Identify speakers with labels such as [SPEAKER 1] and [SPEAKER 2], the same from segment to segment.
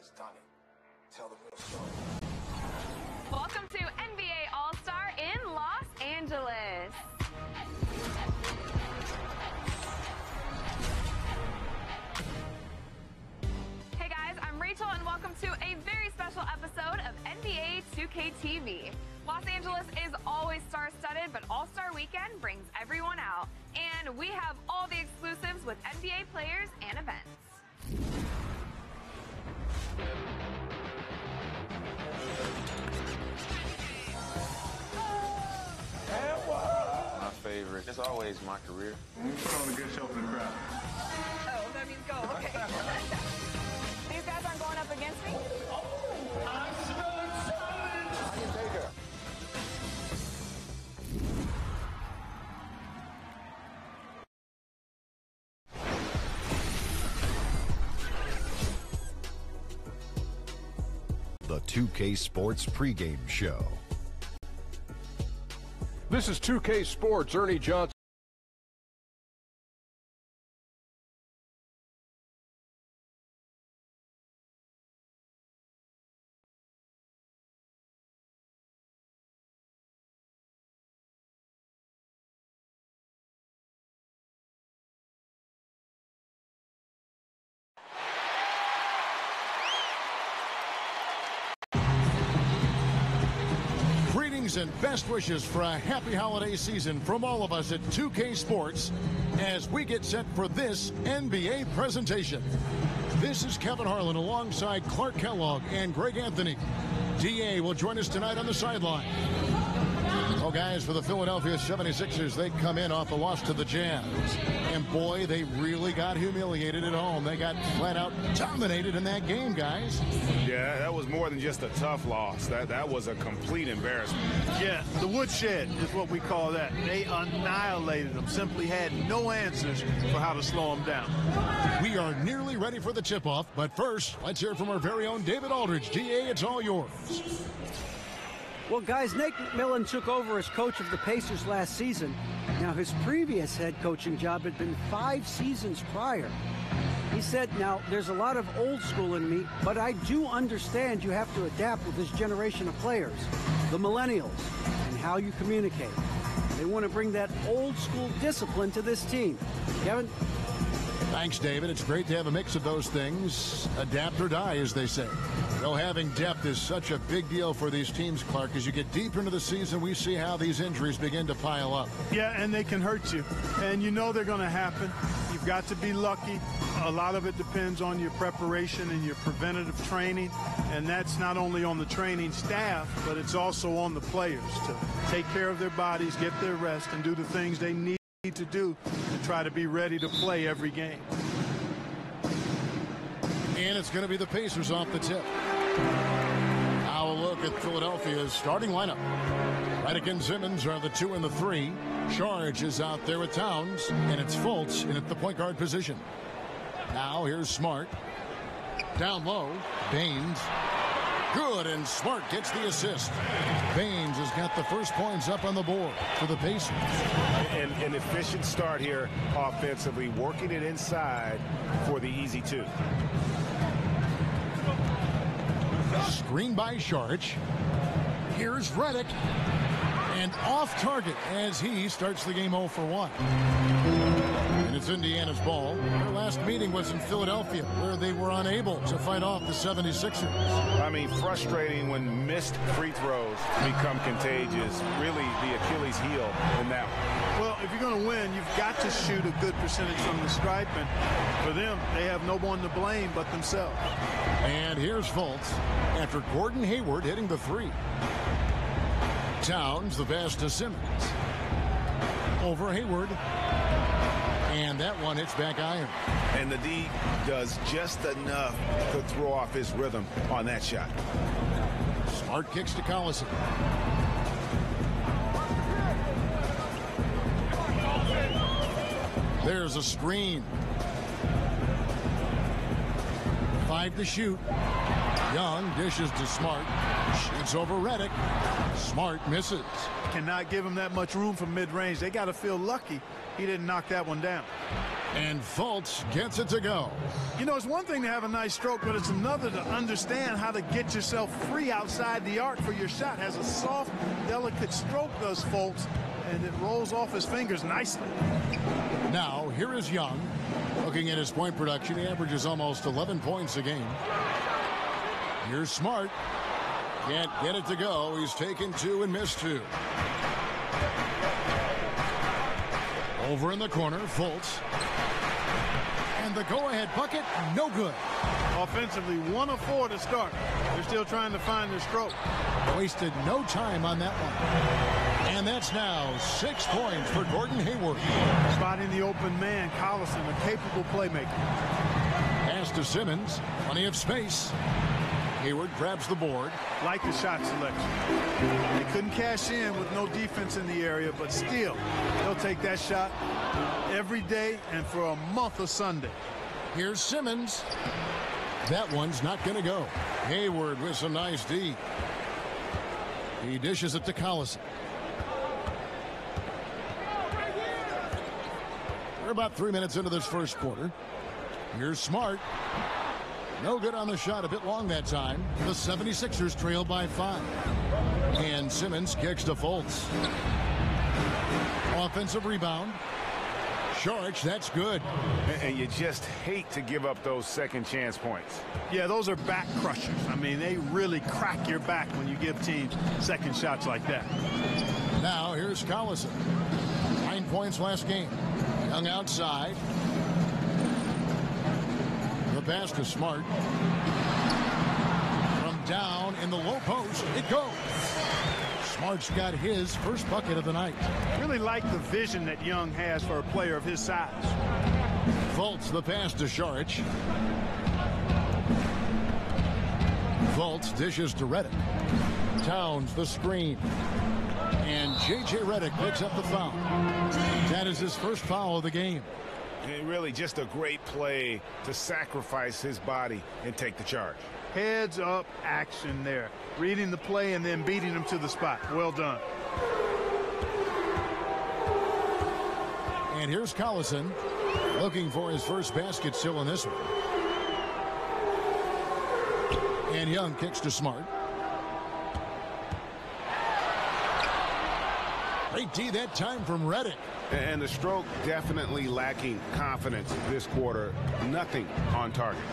[SPEAKER 1] has done it. Tell the real story.
[SPEAKER 2] Welcome to NBA All-Star in Los Angeles. Hey guys, I'm Rachel and welcome to a very special episode of NBA 2K TV. Los Angeles is always star-studded, but All-Star Weekend brings everyone out. And we have all the exclusives with NBA players and events.
[SPEAKER 3] My favorite. It's always my career.
[SPEAKER 4] Throwing a good show for the crowd.
[SPEAKER 2] Oh, that means go. Okay. These guys aren't going up against me?
[SPEAKER 1] I smell a challenge! I can take her.
[SPEAKER 5] The 2K Sports pregame show.
[SPEAKER 6] This is 2K Sports. Ernie Johnson.
[SPEAKER 7] Greetings and best wishes for a happy holiday season from all of us at 2K Sports as we get set for this NBA presentation. This is Kevin Harlan alongside Clark Kellogg and Greg Anthony. DA will join us tonight on the sideline. Well, guys, for the Philadelphia 76ers, they come in off a loss to the Jazz. And boy, they really got humiliated at home. They got flat out dominated in that game, guys.
[SPEAKER 4] Yeah, that was more than just a tough loss. That was a complete embarrassment.
[SPEAKER 8] Yeah, the woodshed is what we call that. They annihilated them, simply had no answers for how to slow them down.
[SPEAKER 7] We are nearly ready for the tip-off, but first, let's hear from our very own David Aldridge. DA, it's all yours.
[SPEAKER 9] Well, guys, Nate McMillan took over as coach of the Pacers last season. Now, his previous head coaching job had been 5 seasons prior. He said, now, there's a lot of old school in me, but I do understand you have to adapt with this generation of players, the millennials, and how you communicate. They want to bring that old school discipline to this team. Kevin?
[SPEAKER 7] Thanks, David. It's great to have a mix of those things. Adapt or die, as they say. Though having depth is such a big deal for these teams, Clark. As you get deeper into the season, we see how these injuries begin to pile up.
[SPEAKER 8] Yeah, and they can hurt you. And you know they're going to happen. You've got to be lucky. A lot of it depends on your preparation and your preventative training. And that's not only on the training staff, but it's also on the players to take care of their bodies, get their rest, and do the things they need to do to try to be ready to play every game.
[SPEAKER 7] And it's going to be the Pacers off the tip. Now a look at Philadelphia's starting lineup. Redick and Simmons are the 2 and the 3. Charge is out there with Towns, and it's Fultz in at the point guard position. Now here's Smart. Down low, Baines. Good, and Smart gets the assist. Baines has got the first points up on the board for the Pacers.
[SPEAKER 4] An efficient start here offensively, working it inside for the easy 2.
[SPEAKER 7] Screen by Sharch. Here's Redick. And off target as he starts the game 0 for 1. And it's Indiana's ball. Their last meeting was in Philadelphia, where they were unable to fight off the 76ers.
[SPEAKER 4] I mean, frustrating when missed free throws become contagious. Really the Achilles heel in that one.
[SPEAKER 8] Well, if you're going to win, you've got to shoot a good percentage from the stripe. And for them, they have no one to blame but themselves.
[SPEAKER 7] And here's Fultz after Gordon Hayward hitting the 3. Towns, the pass to Simmons. Over Hayward. And that one hits back iron.
[SPEAKER 4] And the D does just enough to throw off his rhythm on that shot.
[SPEAKER 7] Smart kicks to Collison. There's a screen. 5 to shoot. Young dishes to Smart. Shoots over Redick. Smart misses.
[SPEAKER 8] Cannot give him that much room from mid-range. They got to feel lucky he didn't knock that one down.
[SPEAKER 7] And Fultz gets it to go.
[SPEAKER 8] You know, it's one thing to have a nice stroke, but it's another to understand how to get yourself free outside the arc for your shot. Has a soft, delicate stroke, does Fultz, and it rolls off his fingers nicely.
[SPEAKER 7] Now, here is Young. Looking at his point production, he averages almost 11 points a game. Here's Smart. Can't get it to go. He's taken 2 and missed 2. Over in the corner, Fultz. And the go-ahead bucket, no good.
[SPEAKER 8] Offensively, 1 of 4 to start. They're still trying to find their stroke.
[SPEAKER 7] Wasted no time on that one. And that's now 6 points for Gordon Hayward.
[SPEAKER 8] Spotting the open man, Collison, a capable playmaker.
[SPEAKER 7] Pass to Simmons. Plenty of space. Hayward grabs the board.
[SPEAKER 8] Like the shot selection. They couldn't cash in with no defense in the area, but still, they'll take that shot every day and for a month of Sunday.
[SPEAKER 7] Here's Simmons. That one's not going to go. Hayward with some nice D. He dishes it to Collison. We're about 3 minutes into this first quarter. Here's Smart. No good on the shot, a bit long that time. The 76ers trail by 5. And Simmons kicks to Fultz. Offensive rebound. Saric, that's good.
[SPEAKER 4] And you just hate to give up those second chance points.
[SPEAKER 8] Yeah, those are back crushers. I mean, they really crack your back when you give teams second shots like that.
[SPEAKER 7] Now here's Collison. 9 points last game. Young outside. The pass to Smart. From down in the low post, it goes. Smart's got his first bucket of the night.
[SPEAKER 8] Really like the vision that Young has for a player of his size.
[SPEAKER 7] Fultz the pass to Saric. Fultz dishes to Redick. Towns the screen. And J.J. Redick picks up the foul. That is his first foul of the game.
[SPEAKER 4] And really just a great play to sacrifice his body and take the charge.
[SPEAKER 8] Heads up action there. Reading the play and then beating him to the spot. Well done.
[SPEAKER 7] And here's Collison looking for his first basket still in this one. And Young kicks to Smart. Great D that time from Redick.
[SPEAKER 4] And the stroke definitely lacking confidence this quarter. Nothing on target.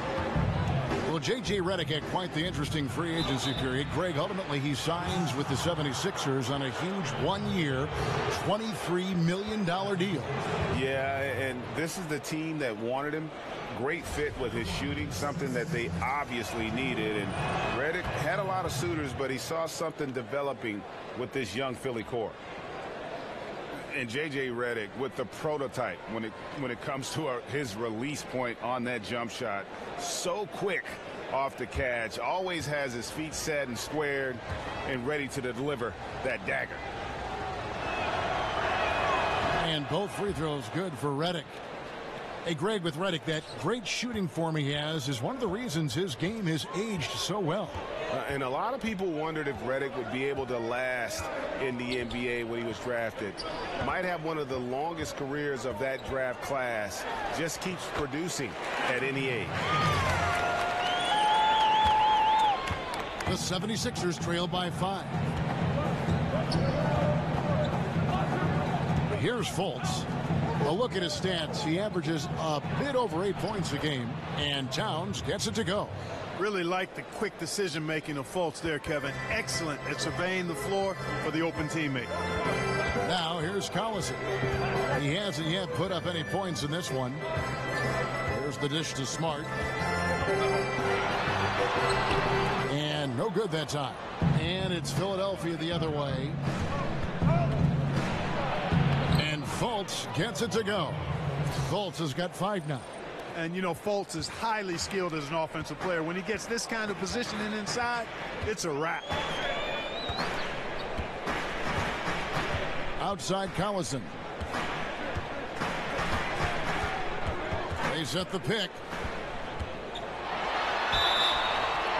[SPEAKER 7] Well, J.J. Redick had quite the interesting free agency period. Greg, ultimately he signs with the 76ers on a huge 1-year, $23 million deal.
[SPEAKER 4] Yeah, and this is the team that wanted him. Great fit with his shooting, something that they obviously needed. And Redick had a lot of suitors, but he saw something developing with this young Philly core. And J.J. Redick with the prototype when it comes to his release point on that jump shot. So quick off the catch. Always has his feet set and squared and ready to deliver that dagger.
[SPEAKER 7] And both free throws good for Redick. Hey, Greg, with Redick, that great shooting form he has is one of the reasons his game has aged so well.
[SPEAKER 4] And a lot of people wondered if Redick would be able to last in the NBA when he was drafted. Might have one of the longest careers of that draft class. Just keeps producing at any age.
[SPEAKER 7] The 76ers trail by 5. Here's Fultz. A look at his stats. He averages a bit over 8 points a game. And Towns gets it to go.
[SPEAKER 8] Really like the quick decision-making of Fultz there, Kevin. Excellent at surveying the floor for the open teammate.
[SPEAKER 7] Now here's Collison. He hasn't yet put up any points in this one. Here's the dish to Smart. And no good that time. And it's Philadelphia the other way. And Fultz gets it to go. Fultz has got 5 now.
[SPEAKER 8] And, you know, Fultz is highly skilled as an offensive player. When he gets this kind of positioning inside, it's a wrap.
[SPEAKER 7] Outside Collison. They set the pick.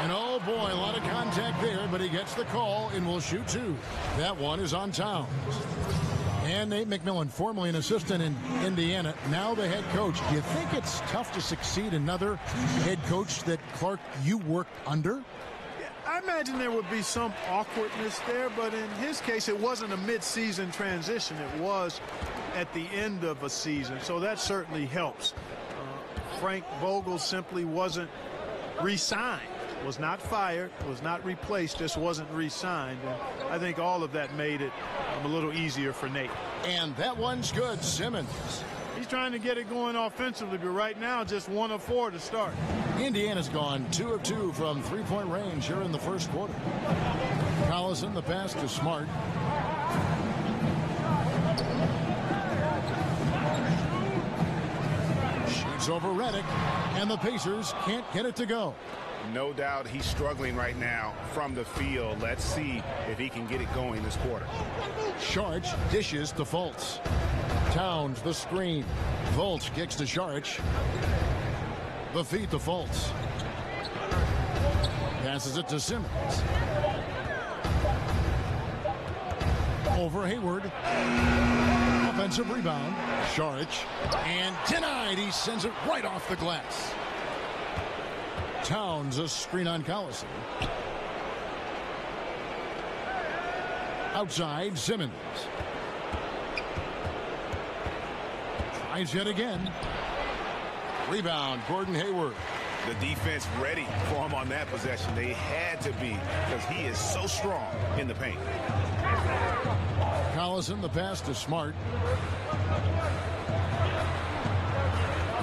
[SPEAKER 7] And oh boy, a lot of contact there, but he gets the call and will shoot 2. That one is on Towns. And Nate McMillan, formerly an assistant in Indiana, now the head coach. Do you think it's tough to succeed another head coach that, Clark, you worked under?
[SPEAKER 8] I imagine there would be some awkwardness there, but in his case, it wasn't a mid-season transition. It was at the end of a season, so that certainly helps. Frank Vogel simply wasn't re-signed, was not fired, was not replaced, just wasn't re-signed. And I think all of that made it a little easier for Nate.
[SPEAKER 7] And that one's good. Simmons.
[SPEAKER 8] He's trying to get it going offensively, but right now just 1 of 4 to start.
[SPEAKER 7] Indiana's gone 2 of 2 from three-point range here in the first quarter. Collison, the pass to Smart. Shoots over Redick, and the Pacers can't get it to go.
[SPEAKER 4] No doubt he's struggling right now from the field. Let's see if he can get it going this quarter.
[SPEAKER 7] Sharch dishes to Fultz. Towns the screen. Fultz kicks to Sharch. The feed to Fultz. Passes it to Simmons. Over Hayward. Offensive rebound. Sharch. And denied. He sends it right off the glass. Towns a screen on Collison. Outside, Simmons. Tries yet again. Rebound, Gordon Hayward.
[SPEAKER 4] The defense ready for him on that possession. They had to be, because he is so strong in the paint.
[SPEAKER 7] Collison, the pass to Smart.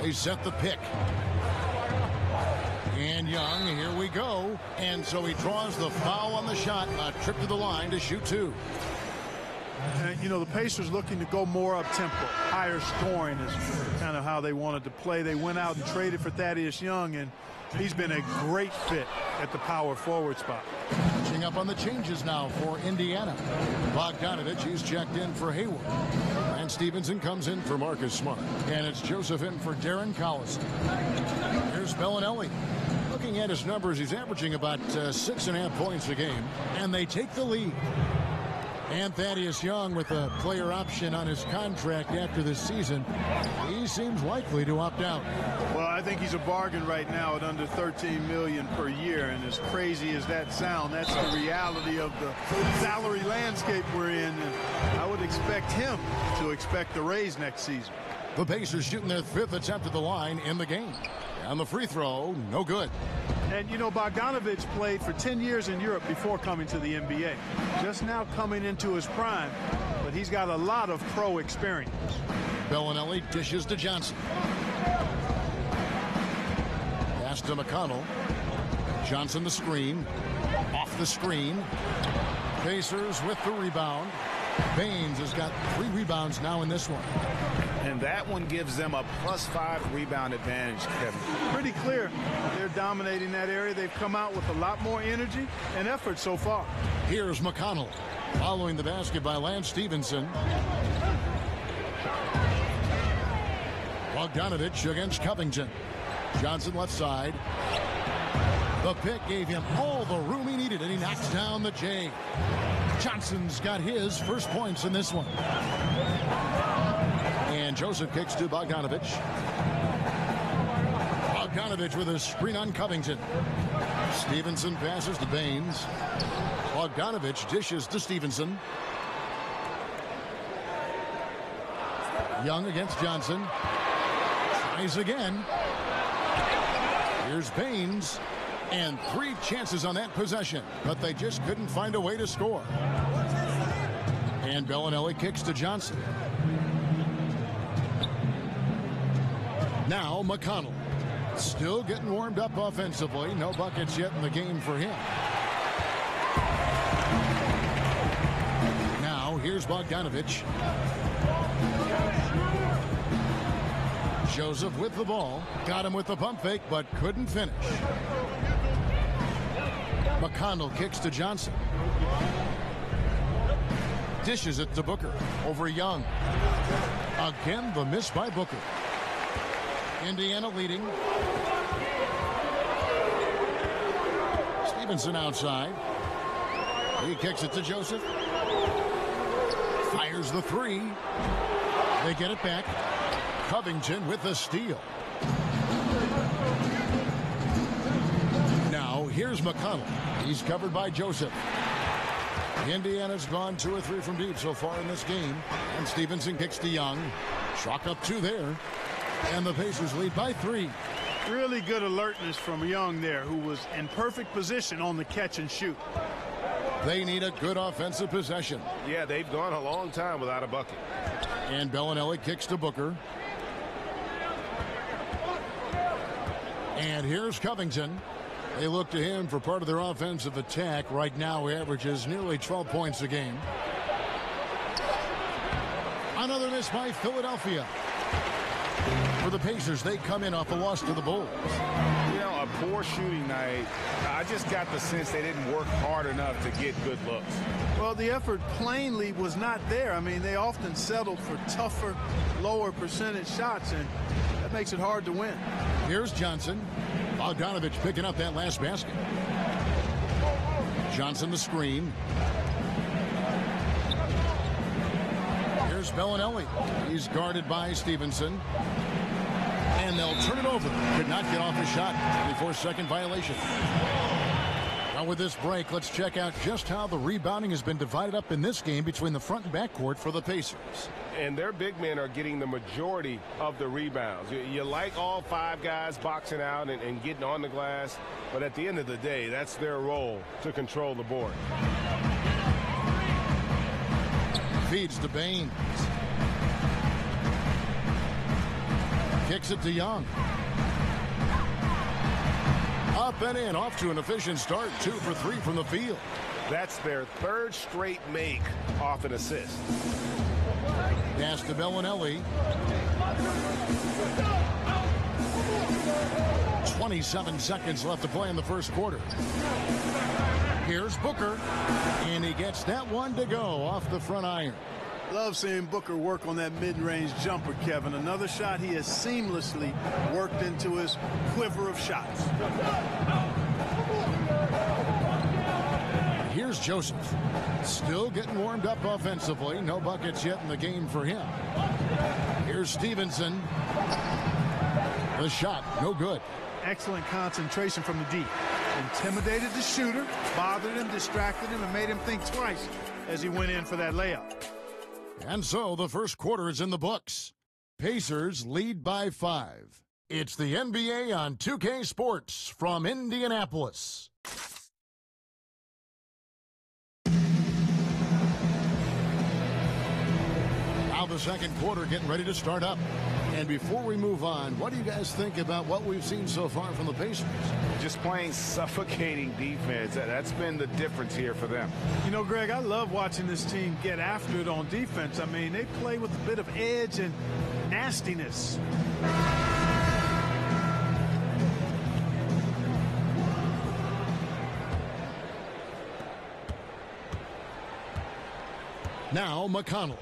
[SPEAKER 7] They set the pick. And Young, here we go. And so he draws the foul on the shot. A trip to the line to shoot 2.
[SPEAKER 8] And, you know, the Pacers looking to go more up-tempo. Higher scoring is kind of how they wanted to play. They went out and traded for Thaddeus Young, and he's been a great fit at the power forward spot.
[SPEAKER 7] Catching up on the changes now for Indiana. Bogdanovich, he's checked in for Hayward. And Stevenson comes in for Marcus Smart. And it's Joseph in for Darren Collison. Here's Bellinelli. Looking at his numbers, he's averaging about 6.5 points a game. And they take the lead. And Thaddeus Young with a player option on his contract after this season. He seems likely to opt out.
[SPEAKER 8] Well, I think he's a bargain right now at under $13 million per year. And as crazy as that sounds, that's the reality of the salary landscape we're in. And I would expect him to expect a raise next season.
[SPEAKER 7] The Pacers shooting their 5th attempt at the line in the game. And the free throw, no good.
[SPEAKER 8] And, you know, Bogdanovich played for 10 years in Europe before coming to the NBA. Just now coming into his prime, but he's got a lot of pro experience.
[SPEAKER 7] Bellinelli dishes to Johnson. Pass to McConnell. Johnson the screen. Off the screen. Pacers with the rebound. Baines has got 3 rebounds now in this one.
[SPEAKER 4] And that one gives them a +5 rebound advantage, Kevin.
[SPEAKER 8] Pretty clear. They're dominating that area. They've come out with a lot more energy and effort so far.
[SPEAKER 7] Here's McConnell. Following the basket by Lance Stevenson. Bogdanovich against Covington. Johnson left side. The pick gave him all the room he needed, and he knocks down the J. Johnson's got his first points in this one. And Joseph kicks to Bogdanovich. Bogdanovich with a screen on Covington. Stevenson passes to Baines. Bogdanovich dishes to Stevenson. Young against Johnson. Tries again. Here's Baines. And 3 chances on that possession, but they just couldn't find a way to score. And Bellinelli kicks to Johnson. Now McConnell. Still getting warmed up offensively. No buckets yet in the game for him. Now here's Bogdanovich. Joseph with the ball. Got him with the pump fake, but couldn't finish. McConnell kicks to Johnson. Dishes it to Booker. Over Young. Again, the miss by Booker. Indiana leading. Stevenson outside. He kicks it to Joseph. Fires the three. They get it back. Covington with the steal. Now here's McConnell. He's covered by Joseph. Indiana's gone 2 or 3 from deep so far in this game. And Stevenson kicks to Young. Chalk up 2 there. And the Pacers lead by 3.
[SPEAKER 8] Really good alertness from Young there, who was in perfect position on the catch and shoot.
[SPEAKER 7] They need a good offensive possession.
[SPEAKER 4] Yeah, they've gone a long time without a bucket.
[SPEAKER 7] And Bellinelli kicks to Booker. And here's Covington. They look to him for part of their offensive attack. Right now, he averages nearly 12 points a game. Another miss by Philadelphia. For the Pacers, they come in off a loss to the Bulls.
[SPEAKER 4] You know, a poor shooting night. I just got the sense they didn't work hard enough to get good looks.
[SPEAKER 8] Well, the effort plainly was not there. I mean, they often settled for tougher, lower percentage shots, and that makes it hard to win.
[SPEAKER 7] Here's Johnson. Bogdanovich picking up that last basket. Johnson the screen. Here's Bellinelli. He's guarded by Stevenson. And they'll turn it over. Could not get off the shot. 24-second violation. Now with this break, let's check out just how the rebounding has been divided up in this game between the front and back court for the Pacers.
[SPEAKER 4] And their big men are getting the majority of the rebounds. You like all 5 guys boxing out and getting on the glass, but at the end of the day, that's their role to control the board.
[SPEAKER 7] Feeds to Baines. Kicks it to Young. Up and in, off to an efficient start. 2 for 3 from the field.
[SPEAKER 4] That's their 3rd straight make off an assist.
[SPEAKER 7] Pass to Bellinelli. 27 seconds left to play in the first quarter. Here's Booker. And he gets that one to go off the front iron.
[SPEAKER 8] Love seeing Booker work on that mid-range jumper, Kevin. Another shot he has seamlessly worked into his quiver of shots.
[SPEAKER 7] Here's Joseph. Still getting warmed up offensively. No buckets yet in the game for him. Here's Stevenson. The shot, no good.
[SPEAKER 8] Excellent concentration from the deep. Intimidated the shooter, bothered him, distracted him, and made him think twice as he went in for that layup.
[SPEAKER 7] And so the first quarter is in the books. Pacers lead by 5. It's the NBA on 2K Sports from Indianapolis. Now the second quarter getting ready to start up. And before we move on, what do you guys think about what we've seen so far from the Pacers?
[SPEAKER 4] Just playing suffocating defense. That's been the difference here for them.
[SPEAKER 8] You know, Greg, I love watching this team get after it on defense. I mean, they play with a bit of edge and nastiness.
[SPEAKER 7] Now McConnell.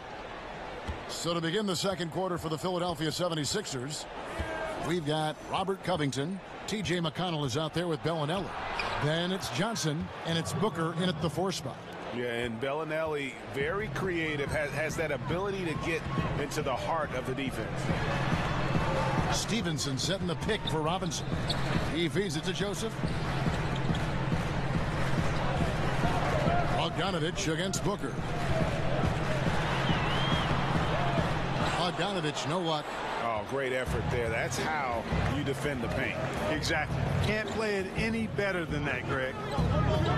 [SPEAKER 7] So to begin the second quarter for the Philadelphia 76ers, we've got Robert Covington. T.J. McConnell is out there with Bellinelli. Then it's Johnson, and it's Booker in at the 4 spot.
[SPEAKER 4] Yeah, and Bellinelli, very creative, has that ability to get into the heart of the defense.
[SPEAKER 7] Stevenson setting the pick for Robinson. He feeds it to Joseph. Bogdanovich against Booker. Bogdanovich, no luck.
[SPEAKER 4] Oh, great effort there. That's how you defend the paint.
[SPEAKER 8] Exactly. Can't play it any better than that, Greg.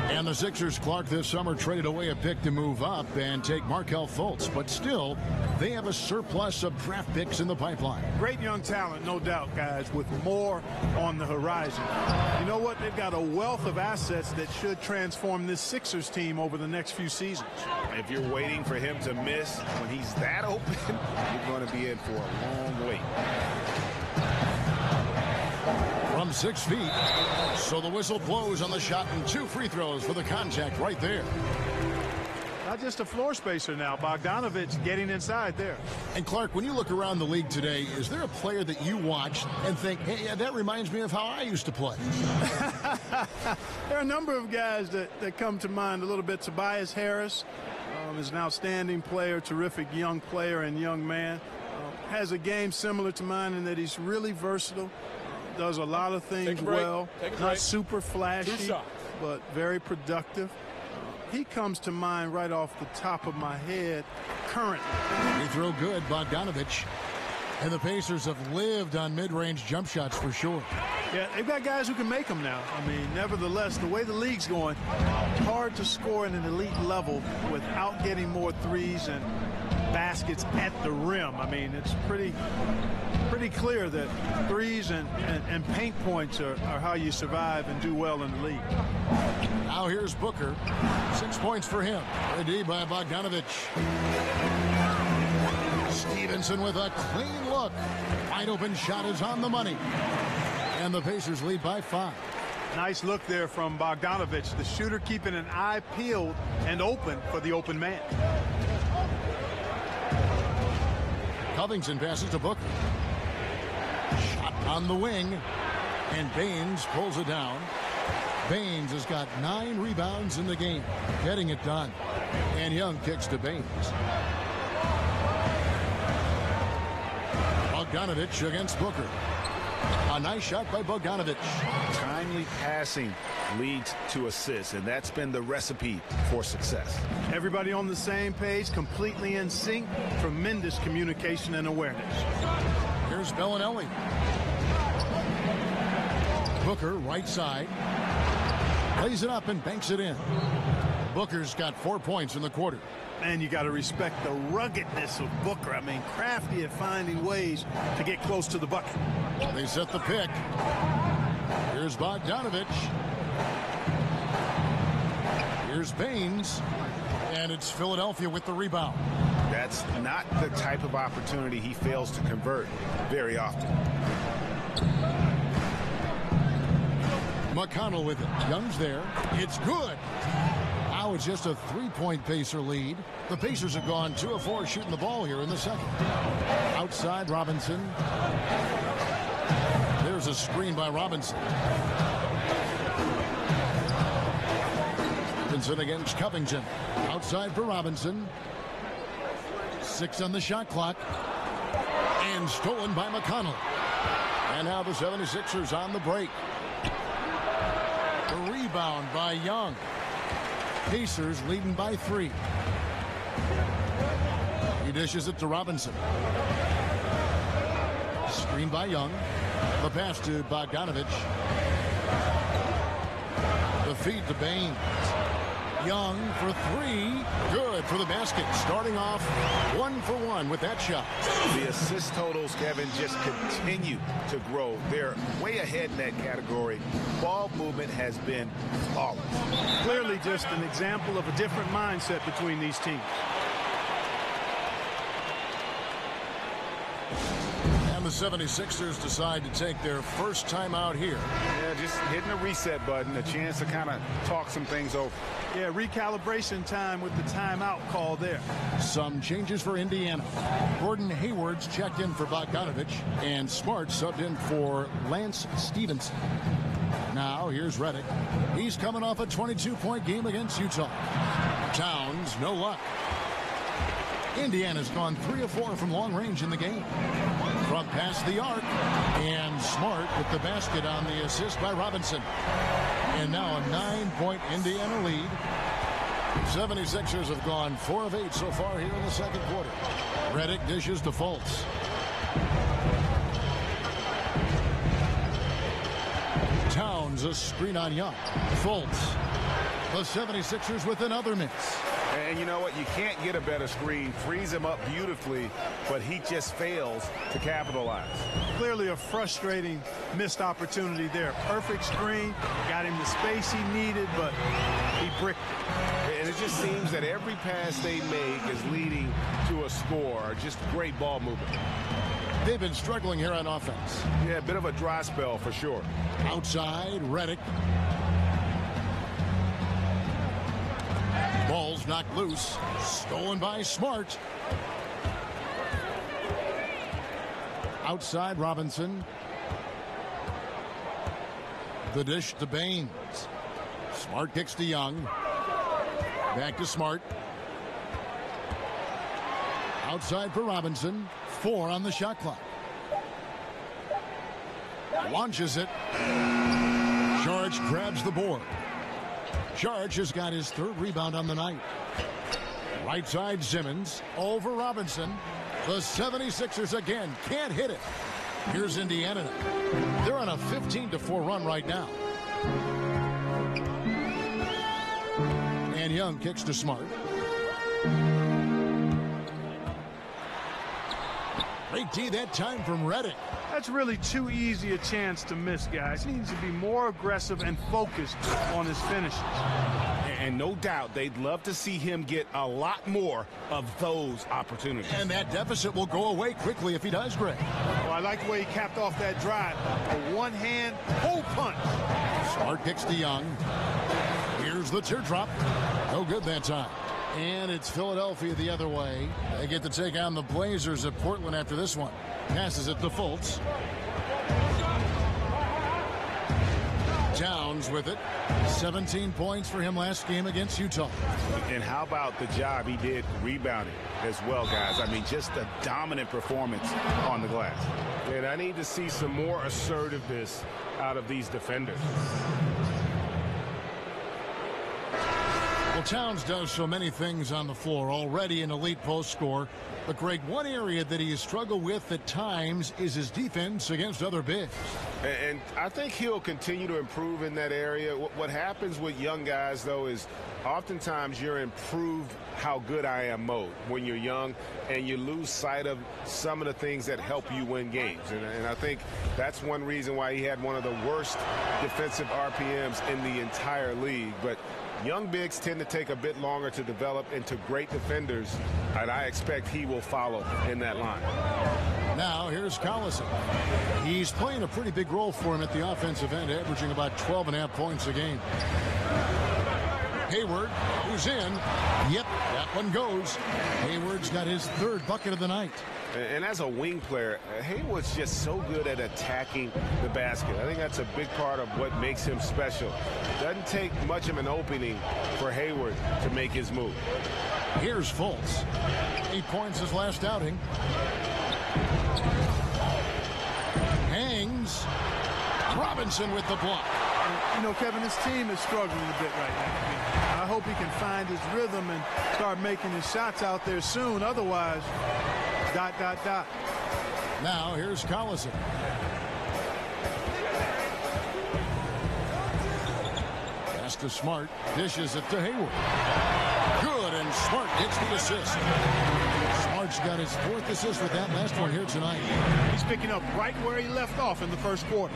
[SPEAKER 7] And the Sixers, Clark, this summer traded away a pick to move up and take Markelle Fultz, but still, they have a surplus of draft picks in the pipeline.
[SPEAKER 8] Great young talent, no doubt, guys, with more on the horizon. You know what? They've got a wealth of assets that should transform this Sixers team over the next few seasons.
[SPEAKER 4] If you're waiting for him to miss when he's that open, you're going to be in for a long wait.
[SPEAKER 7] From 6 feet. So the whistle blows on the shot and 2 free throws for the contact right there.
[SPEAKER 8] Not just a floor spacer now. Bogdanovich getting inside there.
[SPEAKER 7] And Clark, when you look around the league today, is there a player that you watch and think, hey, yeah, that reminds me of how I used to play?
[SPEAKER 8] There are a number of guys that come to mind a little bit. Tobias Harris, is an outstanding player, terrific young player and young man. Has a game similar to mine in that he's really versatile, does a lot of things well, not super flashy, but very productive. He comes to mind right off the top of my head currently.
[SPEAKER 7] He throw good, Bogdanovich. And the Pacers have lived on mid-range jump shots for sure.
[SPEAKER 8] Yeah, they've got guys who can make them now. I mean, nevertheless, the way the league's going, it's hard to score at an elite level without getting more threes and baskets at the rim. I mean, it's pretty clear that threes and paint points are how you survive and do well in the league.
[SPEAKER 7] Now here's Booker. 6 points for him. Ready by Bogdanovich. Stevenson with a clean look. Wide open shot is on the money. And the Pacers lead by 5.
[SPEAKER 8] Nice look there from Bogdanovich, the shooter keeping an eye peeled and open for the open man.
[SPEAKER 7] Covington passes to Booker. Shot on the wing. And Baines pulls it down. Baines has got 9 rebounds in the game, getting it done. And Young kicks to Baines. Bogdanovich against Booker. A nice shot by Bogdanovich.
[SPEAKER 4] Timely passing leads to assists, and that's been the recipe for success.
[SPEAKER 8] Everybody on the same page, completely in sync, tremendous communication and awareness.
[SPEAKER 7] Here's Bellinelli. Booker, right side. Lays it up and banks it in. Booker's got 4 points in the quarter.
[SPEAKER 8] And you got to respect the ruggedness of Booker. I mean, crafty at finding ways to get close to the bucket.
[SPEAKER 7] They set the pick. Here's Bogdanovich. Here's Baines. And it's Philadelphia with the rebound.
[SPEAKER 4] That's not the type of opportunity he fails to convert very often.
[SPEAKER 7] McConnell with it. Young's there. It's good. Now it's just a 3-point Pacer lead. The Pacers have gone 2 of 4 shooting the ball here in the second. Outside Robinson. There's a screen by Robinson. Robinson against Covington. Outside for Robinson. 6 on the shot clock. And stolen by McConnell. And now the 76ers on the break. The rebound by Young. Pacers leading by 3. He dishes it to Robinson. Screen by Young. The pass to Bogdanovich. The feed to Baines. Young for 3. Good for the basket. Starting off 1 for 1 with that shot.
[SPEAKER 4] The assist totals, Kevin, just continue to grow. They're way ahead in that category. Ball movement has been flawless.
[SPEAKER 8] Clearly just an example of a different mindset between these teams.
[SPEAKER 7] And the 76ers decide to take their first time out here.
[SPEAKER 4] Yeah, just hitting the reset button, a chance to kind of talk some things over.
[SPEAKER 8] Yeah, recalibration time with the timeout call there.
[SPEAKER 7] Some changes for Indiana. Gordon Hayward's checked in for Bogdanovich, and Smart subbed in for Lance Stevenson. Now here's Redick. He's coming off a 22-point game against Utah. Towns, no luck. Indiana's gone 3 of 4 from long range in the game. From past the arc, and Smart with the basket on the assist by Robinson. And now a 9-point Indiana lead. 76ers have gone 4 of 8 so far here in the second quarter. Redick dishes to Fultz. Towns a screen on Young. Fultz. The 76ers with another miss.
[SPEAKER 4] And you know what? You can't get a better screen. Frees him up beautifully, but he just fails to capitalize.
[SPEAKER 8] Clearly a frustrating missed opportunity there. Perfect screen, got him the space he needed, but he bricked it.
[SPEAKER 4] And it just seems that every pass they make is leading to a score. Just great ball movement.
[SPEAKER 7] They've been struggling here on offense.
[SPEAKER 4] Yeah, a bit of a dry spell for sure.
[SPEAKER 7] Outside, Redick. Ball's knocked loose. Stolen by Smart. Outside, Robinson. The dish to Baines. Smart kicks to Young. Back to Smart. Outside for Robinson. 4 on the shot clock. Launches it. Saric grabs the board. Saric has got his 3rd rebound on the night. Right side Simmons over Robinson. The 76ers again can't hit it. Here's Indiana. They're on a 15-4 run right now. And Young kicks to Smart. Great D that time from Redick.
[SPEAKER 8] That's really too easy a chance to miss, guys. He needs to be more aggressive and focused on his finishes.
[SPEAKER 4] And no doubt they'd love to see him get a lot more of those opportunities.
[SPEAKER 7] And that deficit will go away quickly if he does, Greg.
[SPEAKER 8] Well, I like the way he capped off that drive. A one-hand hole punch.
[SPEAKER 7] Smart kicks to Young. Here's the teardrop. No good that time. And it's Philadelphia the other way. They get to take on the Blazers at Portland after this one. Passes it to Fultz. Towns with it. 17 points for him last game against Utah.
[SPEAKER 4] And how about the job he did rebounding as well, guys? I mean, just a dominant performance on the glass. And I need to see some more assertiveness out of these defenders.
[SPEAKER 7] Well, Towns does so many things on the floor. Already an elite post scorer. But, Greg, one area that he has struggled with at times is his defense against other bigs.
[SPEAKER 4] And I think he'll continue to improve in that area. What happens with young guys, though, is oftentimes you're in prove how good I am mode when you're young, and you lose sight of some of the things that help you win games. And I think that's one reason why he had one of the worst defensive RPMs in the entire league. But young bigs tend to take a bit longer to develop into great defenders, and I expect he will follow in that line.
[SPEAKER 7] Now here's Collison. He's playing a pretty big role for him at the offensive end, averaging about 12.5 points a game. Hayward, who's in. Yep, that one goes. Hayward's got his 3rd bucket of the night.
[SPEAKER 4] And as a wing player, Hayward's just so good at attacking the basket. I think that's a big part of what makes him special. Doesn't take much of an opening for Hayward to make his move.
[SPEAKER 7] Here's Fultz. 8 points his last outing. Hangs. Robinson with the block.
[SPEAKER 8] You know, Kevin, this team is struggling a bit right now. I hope he can find his rhythm and start making his shots out there soon. Otherwise, ...
[SPEAKER 7] Now here's Collison. Pass to Smart. Dishes it to Hayward. Good, and Smart gets the assist. Smart's got his 4th assist with that last one here tonight.
[SPEAKER 8] He's picking up right where he left off in the first quarter.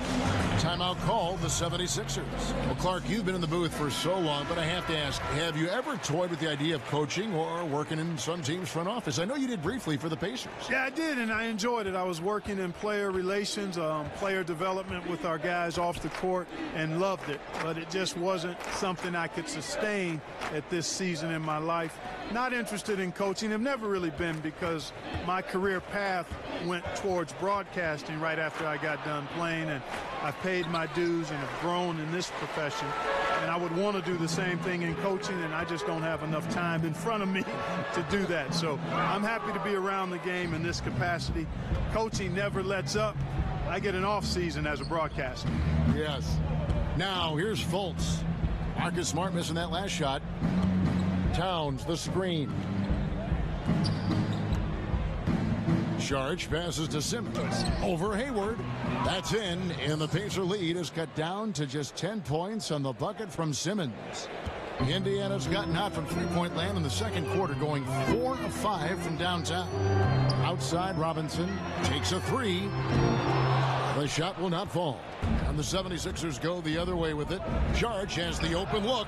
[SPEAKER 7] Timeout called the 76ers. Well, Clark, you've been in the booth for so long, but I have to ask, have you ever toyed with the idea of coaching or working in some team's front office? I know you did briefly for the Pacers.
[SPEAKER 8] Yeah, I did, and I enjoyed it. I was working in player relations, player development with our guys off the court, and loved it. But it just wasn't something I could sustain at this season in my life. Not interested in coaching. I've never really been, because my career path went towards broadcasting right after I got done playing, and I've paid my dues and have grown in this profession. And I would want to do the same thing in coaching, and I just don't have enough time in front of me to do that. So I'm happy to be around the game in this capacity. Coaching never lets up. I get an off season as a broadcaster.
[SPEAKER 7] Yes. Now here's Fultz. Marcus Smart missing that last shot. Towns the screen. Saric passes to Simmons. Over Hayward. That's in, and the Pacer lead is cut down to just 10 points on the bucket from Simmons. Indiana's gotten hot from three-point land in the second quarter, going 4 of 5 from downtown. Outside, Robinson takes a 3. The shot will not fall. And the 76ers go the other way with it. Saric has the open look.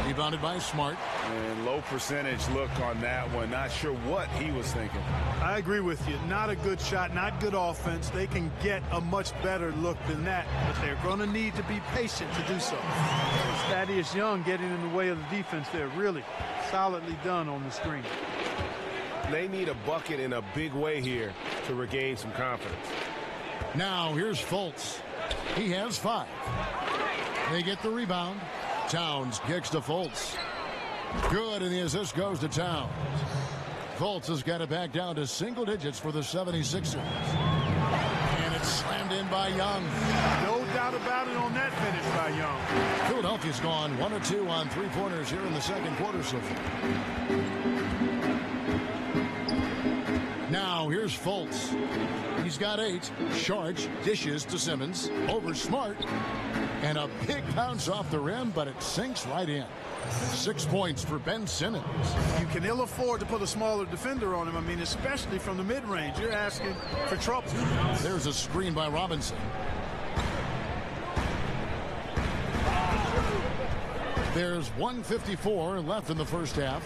[SPEAKER 7] Rebounded by Smart.
[SPEAKER 4] And low percentage look on that one. Not sure what he was thinking.
[SPEAKER 8] I agree with you. Not a good shot, not good offense. They can get a much better look than that, but they're going to need to be patient to do so. Thaddeus Young getting in the way of the defense there. Really solidly done on the screen.
[SPEAKER 4] They need a bucket in a big way here to regain some confidence.
[SPEAKER 7] Now here's Fultz. He has 5. They get the rebound. Towns kicks to Fultz. Good, and the assist goes to Towns. Fultz has got it back down to single digits for the 76ers. And it's slammed in by Young.
[SPEAKER 8] No doubt about it on that finish by Young.
[SPEAKER 7] Philadelphia's gone 1 of 2 on three-pointers here in the second quarter so far. Now here's Fultz. He's got 8. Sharge dishes to Simmons. Over Smart. And a big bounce off the rim, but it sinks right in. 6 points for Ben Simmons.
[SPEAKER 8] You can ill afford to put a smaller defender on him. I mean, especially from the mid-range. You're asking for trouble.
[SPEAKER 7] There's a screen by Robinson. There's 1:54 left in the first half.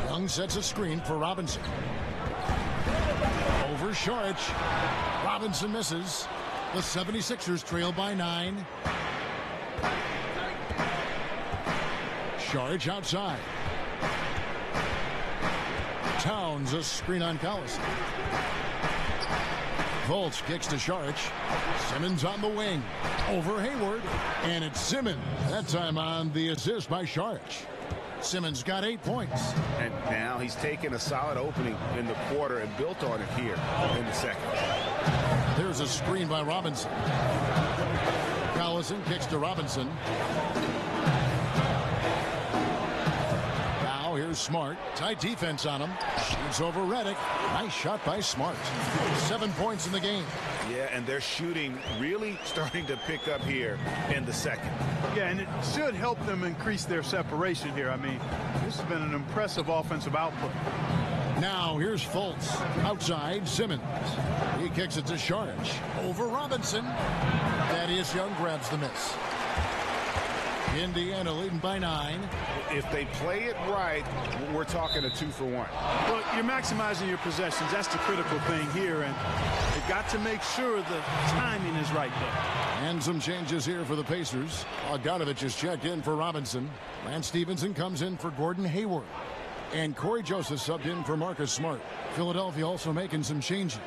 [SPEAKER 7] Young sets a screen for Robinson. Over Sharge. Robinson misses. The 76ers trail by 9. Sharge outside. Towns a screen on Collison. Fultz kicks to Sharge. Simmons on the wing. Over Hayward. And it's Simmons. That time on the assist by Sharge. Simmons got 8 points.
[SPEAKER 4] And now he's taken a solid opening in the quarter and built on it here in the second.
[SPEAKER 7] There's a screen by Robinson. Collison kicks to Robinson. Now here's Smart. Tight defense on him. Shoots over Redick. Nice shot by Smart. 7 points in the game.
[SPEAKER 4] Yeah, and their shooting really starting to pick up here in the second.
[SPEAKER 8] Yeah, and it should help them increase their separation here. I mean, this has been an impressive offensive output.
[SPEAKER 7] Now here's Fultz. Outside, Simmons. He kicks it to Sharge. Over Robinson. Thaddeus Young grabs the miss. Indiana leading by 9.
[SPEAKER 4] If they play it right, we're talking a 2-for-1.
[SPEAKER 8] Well, you're maximizing your possessions. That's the critical thing here, and they've got to make sure the timing is right there.
[SPEAKER 7] And some changes here for the Pacers. Bogdanovich is checked in for Robinson. Lance Stevenson comes in for Gordon Hayward. And Corey Joseph subbed in for Marcus Smart. Philadelphia also making some changes.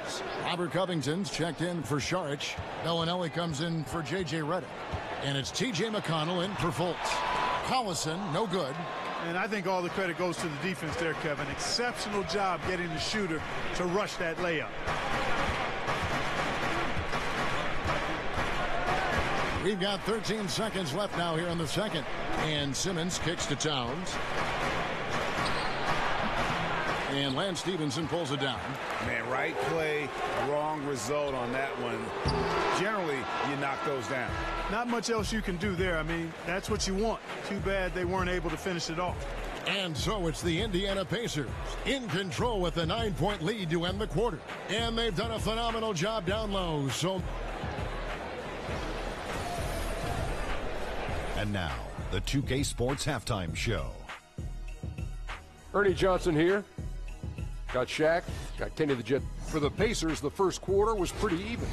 [SPEAKER 7] Robert Covington's checked in for Sharge. Bellinelli comes in for J.J. Redick. And it's T.J. McConnell in for Fultz. Collison, no good.
[SPEAKER 8] And I think all the credit goes to the defense there, Kevin. Exceptional job getting the shooter to rush that layup.
[SPEAKER 7] We've got 13 seconds left now here in the second. And Simmons kicks to Towns. And Lance Stevenson pulls it down.
[SPEAKER 4] Man, right play, wrong result on that one. Generally, you knock those down.
[SPEAKER 8] Not much else you can do there. I mean, that's what you want. Too bad they weren't able to finish it off.
[SPEAKER 7] And so it's the Indiana Pacers in control with a 9-point lead to end the quarter. And they've done a phenomenal job down low. So.
[SPEAKER 5] And now, the 2K Sports Halftime Show.
[SPEAKER 6] Ernie Johnson here. Got Shaq, got Kenny the Jet. For the Pacers, the first quarter was pretty even.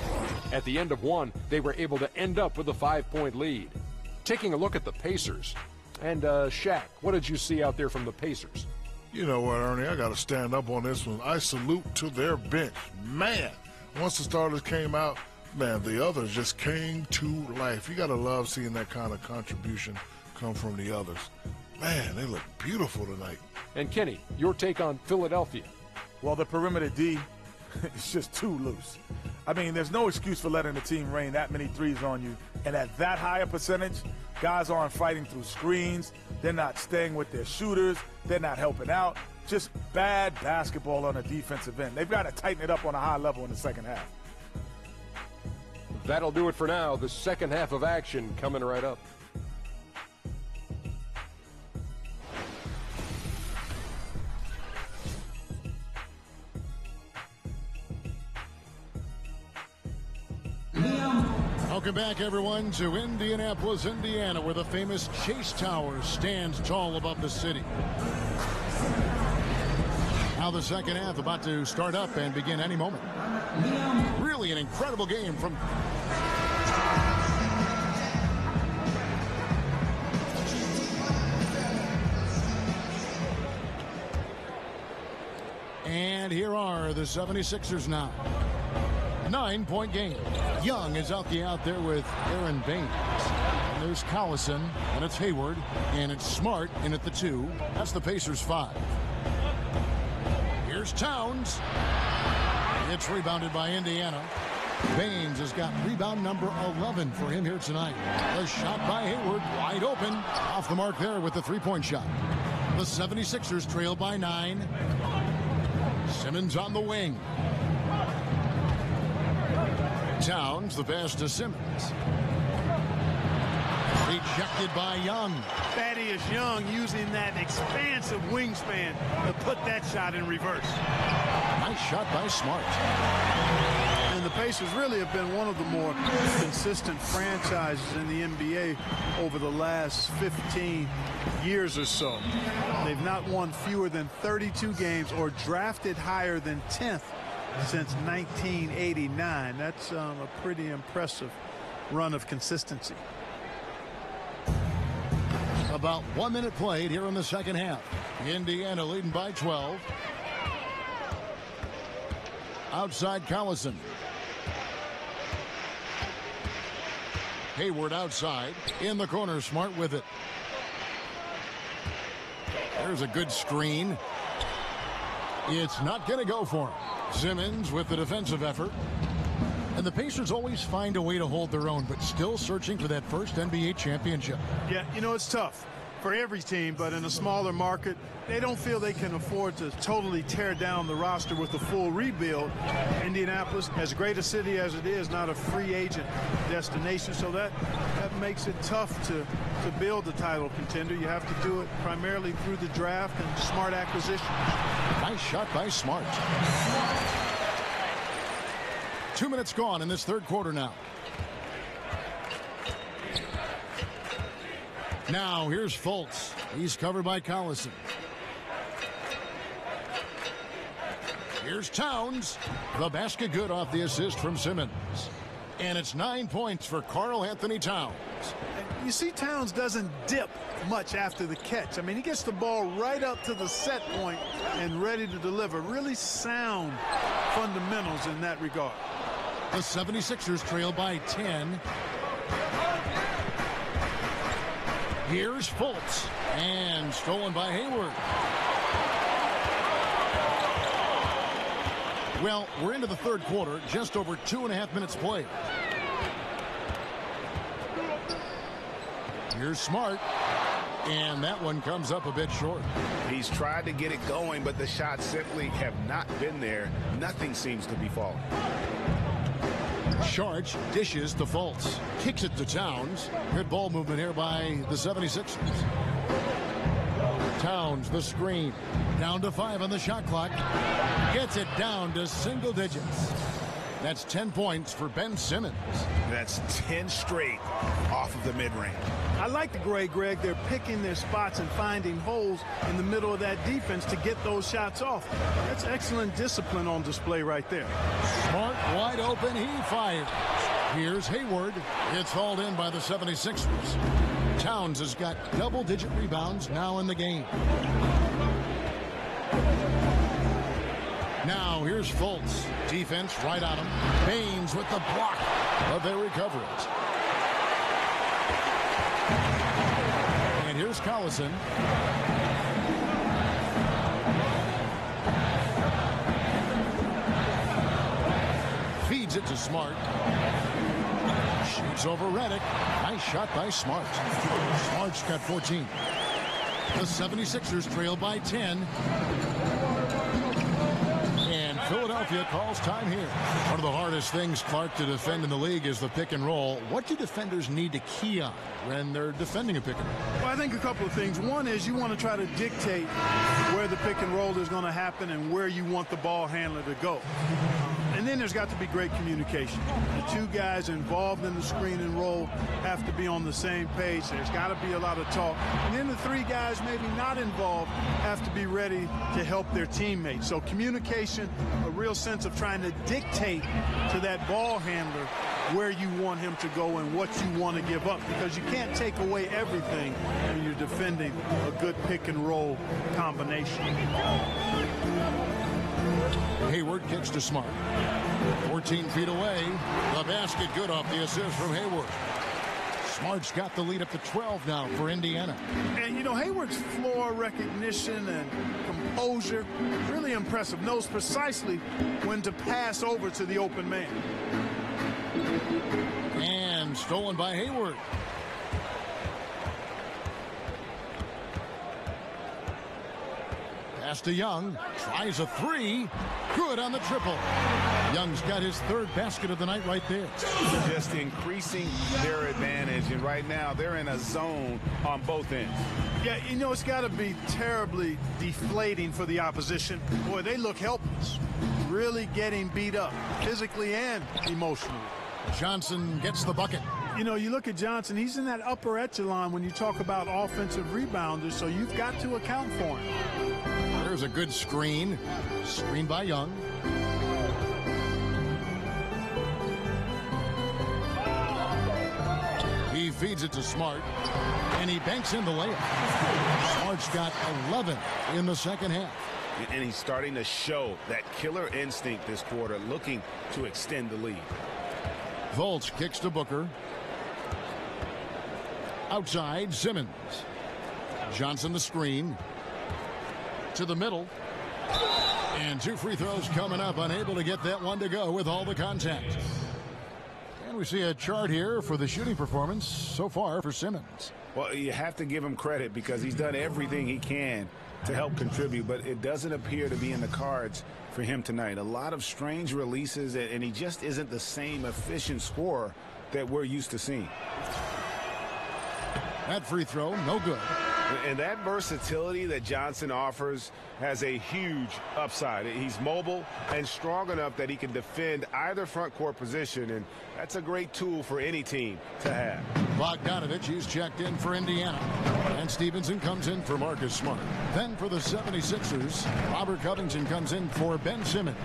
[SPEAKER 6] At the end of one, they were able to end up with a 5-point lead. Taking a look at the Pacers. And Shaq, what did you see out there from the Pacers?
[SPEAKER 10] You know what, Ernie, I got to stand up on this one. I salute to their bench. Man, once the starters came out, man, the others just came to life. You got to love seeing that kind of contribution come from the others. Man, they look beautiful tonight.
[SPEAKER 6] And Kenny, your take on Philadelphia.
[SPEAKER 11] Well, the perimeter D is just too loose. I mean, there's no excuse for letting the team rain that many threes on you. And at that high a percentage, guys aren't fighting through screens. They're not staying with their shooters. They're not helping out. Just bad basketball on the defensive end. They've got to tighten it up on a high level in the second half.
[SPEAKER 6] That'll do it for now. The second half of action coming right up.
[SPEAKER 7] Welcome back, everyone, to Indianapolis, Indiana, where the famous Chase Tower stands tall above the city. Now the second half about to start up and begin any moment. Really an incredible game from... And here are the 76ers now. 9-point game. Young is out there with Aaron Baines. And there's Collison, and it's Hayward, and it's Smart in at the 2. That's the Pacers 5. Here's Towns. It's rebounded by Indiana. Baines has got rebound number 11 for him here tonight. The shot by Hayward, wide open. Off the mark there with the three-point shot. The 76ers trail by 9. Simmons on the wing. Towns, the pass to Simmons. Rejected by Young.
[SPEAKER 8] Thaddeus Young using that expansive wingspan to put that shot in reverse.
[SPEAKER 7] Nice shot by Smart.
[SPEAKER 8] And the Pacers really have been one of the more consistent franchises in the NBA over the last 15 years or so. They've not won fewer than 32 games or drafted higher than 10th since 1989. That's a pretty impressive run of consistency.
[SPEAKER 7] About 1 minute played here in the second half. Indiana leading by 12. Outside Collison. Hayward outside. In the corner, Smart with it. There's a good screen. It's not going to go for him. Simmons with the defensive effort. And the Pacers always find a way to hold their own, but still searching for that first NBA championship.
[SPEAKER 8] Yeah, you know, it's tough for every team, but in a smaller market, they don't feel they can afford to totally tear down the roster with a full rebuild. Indianapolis, as great a city as it is, not a free agent destination, so that makes it tough to build a title contender. You have to do it primarily through the draft and smart acquisition.
[SPEAKER 7] Nice shot by Smart. 2 minutes gone in this third quarter now. Now here's Fultz. He's covered by Collison. Here's Towns. The basket good off the assist from Simmons. And it's 9 points for Karl Anthony Towns.
[SPEAKER 8] You see, Towns doesn't dip much after the catch. I mean, he gets the ball right up to the set point and ready to deliver. Really sound fundamentals in that regard.
[SPEAKER 7] The 76ers trail by 10. Here's Fultz. And stolen by Hayward. Well, we're into the third quarter. Just over 2.5 minutes played. Here's Smart. And that one comes up a bit short.
[SPEAKER 4] He's tried to get it going, but the shots simply have not been there. Nothing seems to be falling.
[SPEAKER 7] Sharch dishes to Fultz. Kicks it to Towns. Good ball movement here by the 76ers. Towns, the screen. Down to 5 on the shot clock. Gets it down to single digits. That's 10 points for Ben Simmons.
[SPEAKER 4] That's 10 straight off of the mid-range.
[SPEAKER 8] I like the grade, Greg. They're picking their spots and finding holes in the middle of that defense to get those shots off. That's excellent discipline on display right there.
[SPEAKER 7] Smart wide open. He fires. Here's Hayward. It's hauled in by the 76ers. Towns has got double-digit rebounds now in the game. Now here's Fultz. Defense right on him. Baines with the block, but they recover it. And here's Collison. Feeds it to Smart. Shoots over Redick. Nice shot by Smart. Smart's got 14. The 76ers trail by 10. Philadelphia calls time here. One of the hardest things, Clark, to defend in the league is the pick and roll. What do defenders need to key on when they're defending a pick and roll?
[SPEAKER 8] Well, I think a couple of things. One is you want to try to dictate where the pick and roll is going to happen and where you want the ball handler to go. And then there's got to be great communication. The two guys involved in the screen and roll have to be on the same page. There's got to be a lot of talk. And then the three guys maybe not involved have to be ready to help their teammates. So communication, a real sense of trying to dictate to that ball handler where you want him to go and what you want to give up, because you can't take away everything when you're defending a good pick and roll combination.
[SPEAKER 7] Hayward kicks to Smart. 14 feet away. The basket good off the assist from Hayward. Smart's got the lead up to 12 now for Indiana.
[SPEAKER 8] And, you know, Hayward's floor recognition and composure, really impressive. Knows precisely when to pass over to the open man.
[SPEAKER 7] And stolen by Hayward. Pass to Young. Tries a three. Good on the triple. Young's got his third basket of the night right there.
[SPEAKER 4] Just increasing their advantage. And right now, they're in a zone on both ends.
[SPEAKER 8] Yeah, you know, it's got to be terribly deflating for the opposition. Boy, they look helpless. Really getting beat up, physically and emotionally.
[SPEAKER 7] Johnson gets the bucket.
[SPEAKER 8] You know, you look at Johnson, he's in that upper echelon when you talk about offensive rebounders, so you've got to account for him.
[SPEAKER 7] There's a good screen. Screen by Young. He feeds it to Smart, and he banks in the layup. Smart's got 11 in the second half.
[SPEAKER 4] And he's starting to show that killer instinct this quarter, looking to extend the lead.
[SPEAKER 7] Volts kicks to Booker. Outside, Simmons. Johnson the screen. To the middle. And two free throws coming up. Unable to get that one to go with all the contact. And we see a chart here for the shooting performance so far for Simmons.
[SPEAKER 4] Well, you have to give him credit because he's done everything he can to help contribute, but it doesn't appear to be in the cards for him tonight. A lot of strange releases, and he just isn't the same efficient scorer that we're used to seeing.
[SPEAKER 7] That free throw, no good.
[SPEAKER 4] And that versatility that Johnson offers has a huge upside. He's mobile and strong enough that he can defend either front court position, and that's a great tool for any team to have.
[SPEAKER 7] Bogdanovich, he's checked in for Indiana. And Stevenson comes in for Marcus Smart. Then for the 76ers, Robert Covington comes in for Ben Simmons.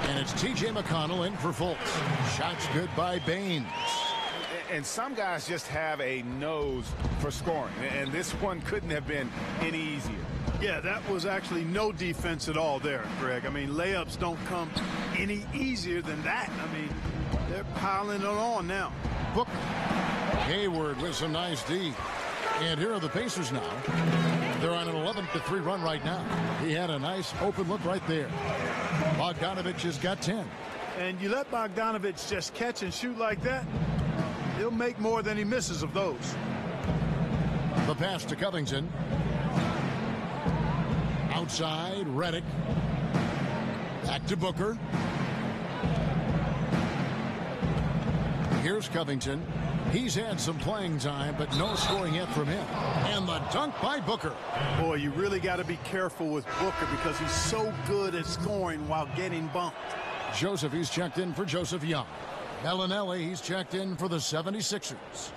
[SPEAKER 7] And it's T.J. McConnell in for Fultz. Shots good by Baines.
[SPEAKER 4] And some guys just have a nose for scoring, and this one couldn't have been any easier.
[SPEAKER 8] Yeah, that was actually no defense at all there, Greg. I mean, layups don't come any easier than that. I mean, they're piling it on now.
[SPEAKER 7] Booker. Hayward with some nice D. And here are the Pacers now. They're on an 11-3 run right now. He had a nice open look right there. Bogdanovich has got 10.
[SPEAKER 8] And you let Bogdanovich just catch and shoot like that, he'll make more than he misses of those.
[SPEAKER 7] The pass to Covington. Outside, Redick. Back to Booker. Here's Covington. He's had some playing time, but no scoring yet from him. And the dunk by Booker.
[SPEAKER 8] Boy, you really got to be careful with Booker because he's so good at scoring while getting bumped.
[SPEAKER 7] Joseph, he's checked in for Joseph Young. Bellinelli, he's checked in for the 76ers.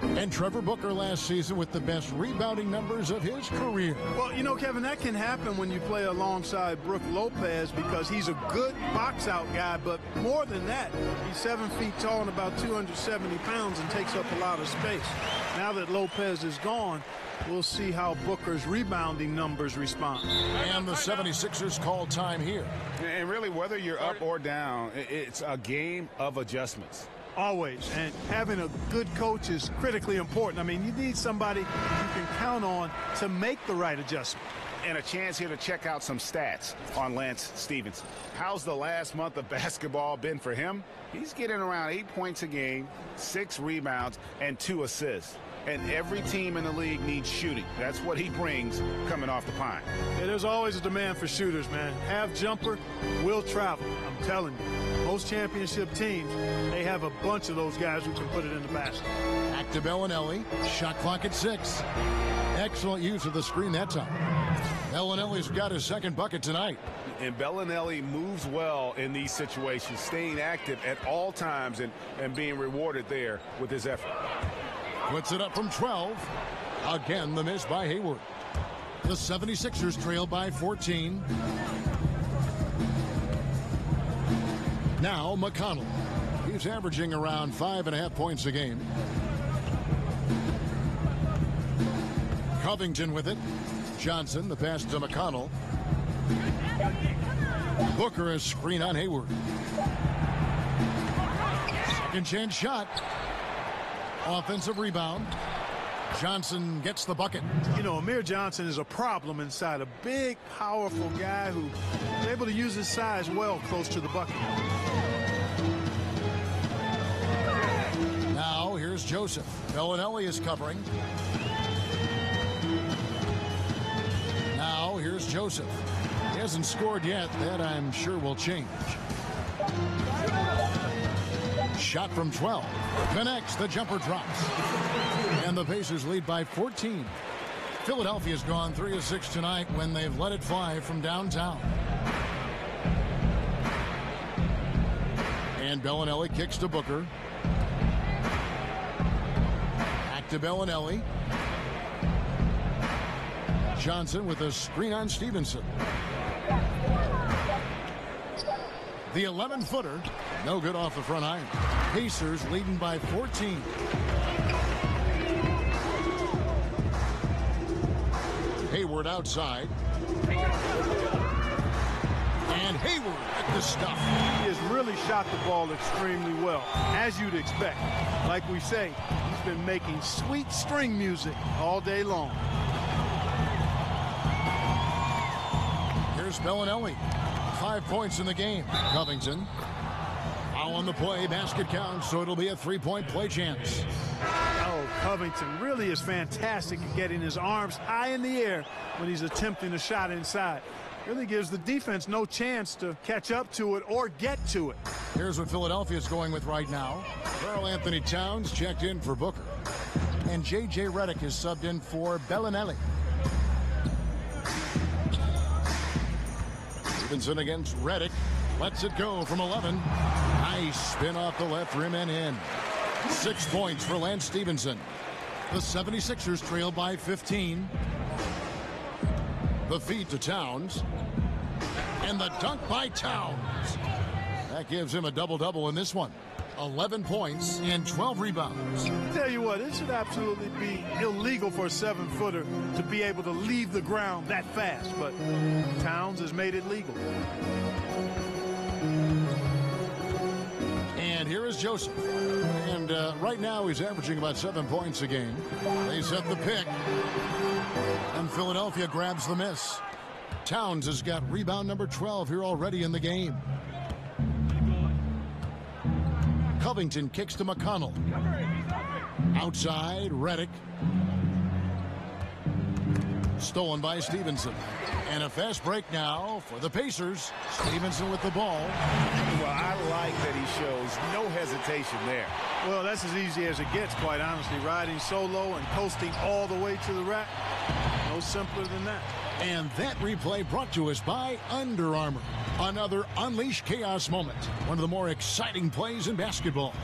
[SPEAKER 7] And Trevor Booker last season with the best rebounding numbers of his career.
[SPEAKER 8] Well, you know, Kevin, that can happen when you play alongside Brook Lopez because he's a good box-out guy, but more than that, he's 7 feet tall and about 270 pounds and takes up a lot of space. Now that Lopez is gone, we'll see how Booker's rebounding numbers respond.
[SPEAKER 7] And the 76ers call time here.
[SPEAKER 4] And really, whether you're up or down, it's a game of adjustments.
[SPEAKER 8] Always. And having a good coach is critically important. I mean, you need somebody you can count on to make the right adjustment.
[SPEAKER 4] And a chance here to check out some stats on Lance Stevenson. How's the last month of basketball been for him? He's getting around 8 points a game, 6 rebounds, and 2 assists. And every team in the league needs shooting. That's what he brings coming off the pine.
[SPEAKER 8] Yeah, there's always a demand for shooters, man. Have jumper, will travel. I'm telling you. Most championship teams, they have a bunch of those guys who can put it in the basket.
[SPEAKER 7] Back to Bellinelli. Shot clock at 6. Excellent use of the screen that time. Bellinelli's got his second bucket tonight.
[SPEAKER 4] And Bellinelli moves well in these situations, staying active at all times and being rewarded there with his effort.
[SPEAKER 7] Puts it up from 12. Again, the miss by Hayward. The 76ers trail by 14. Now McConnell. He's averaging around 5.5 points a game. Covington with it. Johnson, the pass to McConnell. Booker, a screen on Hayward. Second chance shot. Offensive rebound. Johnson gets the bucket.
[SPEAKER 8] You know, Amir Johnson is a problem inside. A big, powerful guy who is able to use his size well close to the bucket.
[SPEAKER 7] Now, here's Joseph. Bellinelli is covering. Now, here's Joseph. He hasn't scored yet. That, I'm sure, will change. Shot from 12. Connects. The jumper drops. And the Pacers lead by 14. Philadelphia's gone 3 of 6 tonight when they've let it fly from downtown. And Bellinelli kicks to Booker. Back to Bellinelli. Johnson with a screen on Stevenson. The 11-footer, no good off the front iron. Pacers leading by 14. Hayward outside. And Hayward at the stop.
[SPEAKER 8] He has really shot the ball extremely well, as you'd expect. Like we say, he's been making sweet string music all day long.
[SPEAKER 7] Here's Bellinelli. 5 points in the game. Covington. Foul on the play. Basket counts, so it'll be a 3-point play chance.
[SPEAKER 8] Oh, Covington really is fantastic at getting his arms high in the air when he's attempting a shot inside. Really gives the defense no chance to catch up to it or get to it.
[SPEAKER 7] Here's what Philadelphia's going with right now. Karl Anthony Towns checked in for Booker. And J.J. Redick is subbed in for Bellinelli. Stevenson against Redick. Lets it go from 11. Nice spin off the left rim and in. 6 points for Lance Stevenson. The 76ers trail by 15. The feed to Towns. And the dunk by Towns. That gives him a double-double in this one. 11 points and 12 rebounds.
[SPEAKER 8] I tell you what, it should absolutely be illegal for a 7-footer to be able to leave the ground that fast, but Towns has made it legal.
[SPEAKER 7] And here is Joseph. And right now he's averaging about 7 points a game. They set the pick. And Philadelphia grabs the miss. Towns has got rebound number 12 here already in the game. Covington kicks to McConnell. Outside, Redick. Stolen by Stevenson. And a fast break now for the Pacers. Stevenson with the ball.
[SPEAKER 4] Well, I like that he shows no hesitation there.
[SPEAKER 8] Well, that's as easy as it gets, quite honestly. Riding solo and coasting all the way to the rack. No simpler than that.
[SPEAKER 7] And that replay brought to us by Under Armour. Another Unleash Chaos moment. One of the more exciting plays in basketball.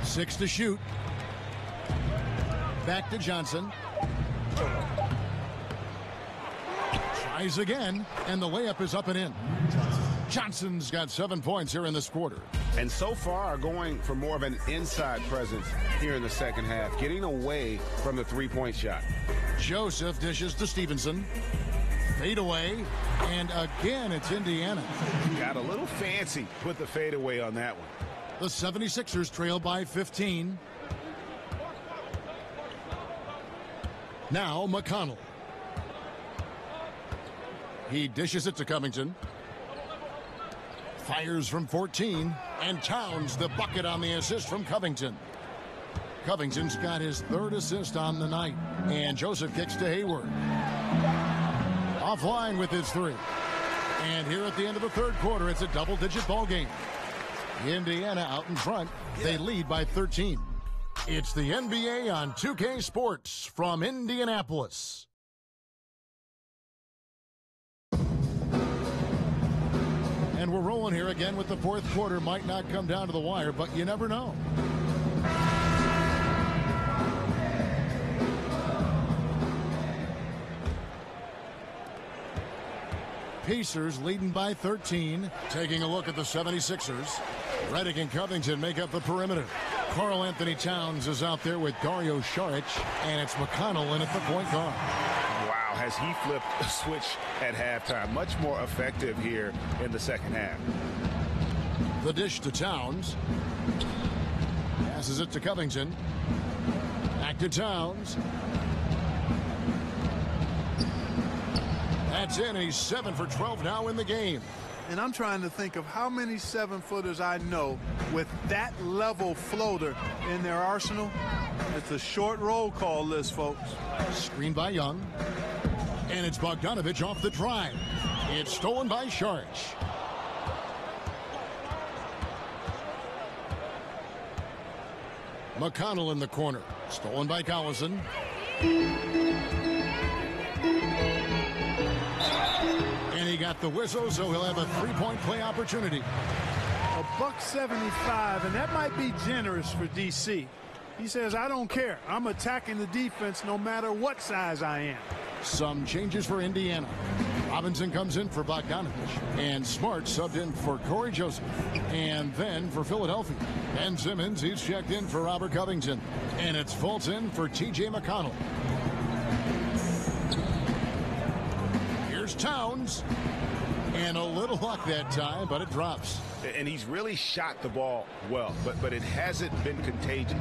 [SPEAKER 7] 6 to shoot. Back to Johnson. Tries again, and the layup is up and in. Johnson's got 7 points here in this quarter.
[SPEAKER 4] And so far are going for more of an inside presence here in the second half, getting away from the three-point shot.
[SPEAKER 7] Joseph dishes to Stevenson. Fade away, and again it's Indiana.
[SPEAKER 4] Got a little fancy with the fadeaway on that one.
[SPEAKER 7] The 76ers trail by 15. Now McConnell. He dishes it to Covington. Fires from 14, and Towns the bucket on the assist from Covington. Covington's got his 3rd assist on the night, and Joseph kicks to Hayward. Offline with his 3. And here at the end of the 3rd quarter, it's a double-digit ball game. Indiana out in front. They lead by 13. It's the NBA on 2K Sports from Indianapolis. And we're rolling here again with the 4th quarter. Might not come down to the wire, but you never know. Pacers leading by 13. Taking a look at the 76ers. Redick and Covington make up the perimeter. Karl Anthony Towns is out there with Dario Saric, and it's McConnell in at the point guard.
[SPEAKER 4] Wow, has he flipped a switch at halftime. Much more effective here in the second half.
[SPEAKER 7] The dish to Towns. Passes it to Covington. Back to Towns. That's in. He's 7 for 12 now in the game.
[SPEAKER 8] And I'm trying to think of how many 7-footers I know with that level floater in their arsenal. It's a short roll call list, folks.
[SPEAKER 7] Screened by Young. And it's Bogdanovich off the drive. It's stolen by Sharch. McConnell in the corner. Stolen by Collison. And he got the whistle, so he'll have a three-point play opportunity.
[SPEAKER 8] $175, and that might be generous for DC. He says, I don't care. I'm attacking the defense no matter what size I am.
[SPEAKER 7] Some changes for Indiana. Robinson comes in for Bogdanovich. And Smart subbed in for Corey Joseph. And then for Philadelphia. Ben Simmons, he's checked in for Robert Covington. And it's Fultz in for T.J. McConnell. Here's Towns. And a little luck that time, but it drops.
[SPEAKER 4] And he's really shot the ball well, but it hasn't been contagious.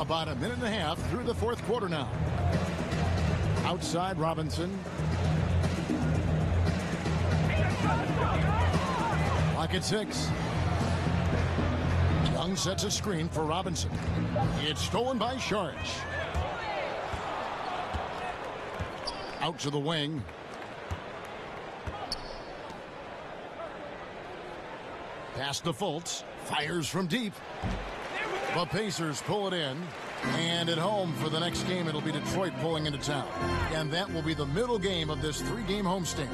[SPEAKER 7] About a minute and a half through the fourth quarter now. Outside Robinson. Clock at 6. Young sets a screen for Robinson. It's stolen by Sharch. Out to the wing. Pass to Fultz. Fires from deep. The Pacers pull it in. And at home for the next game, it'll be Detroit pulling into town. And that will be the middle game of this three-game homestand.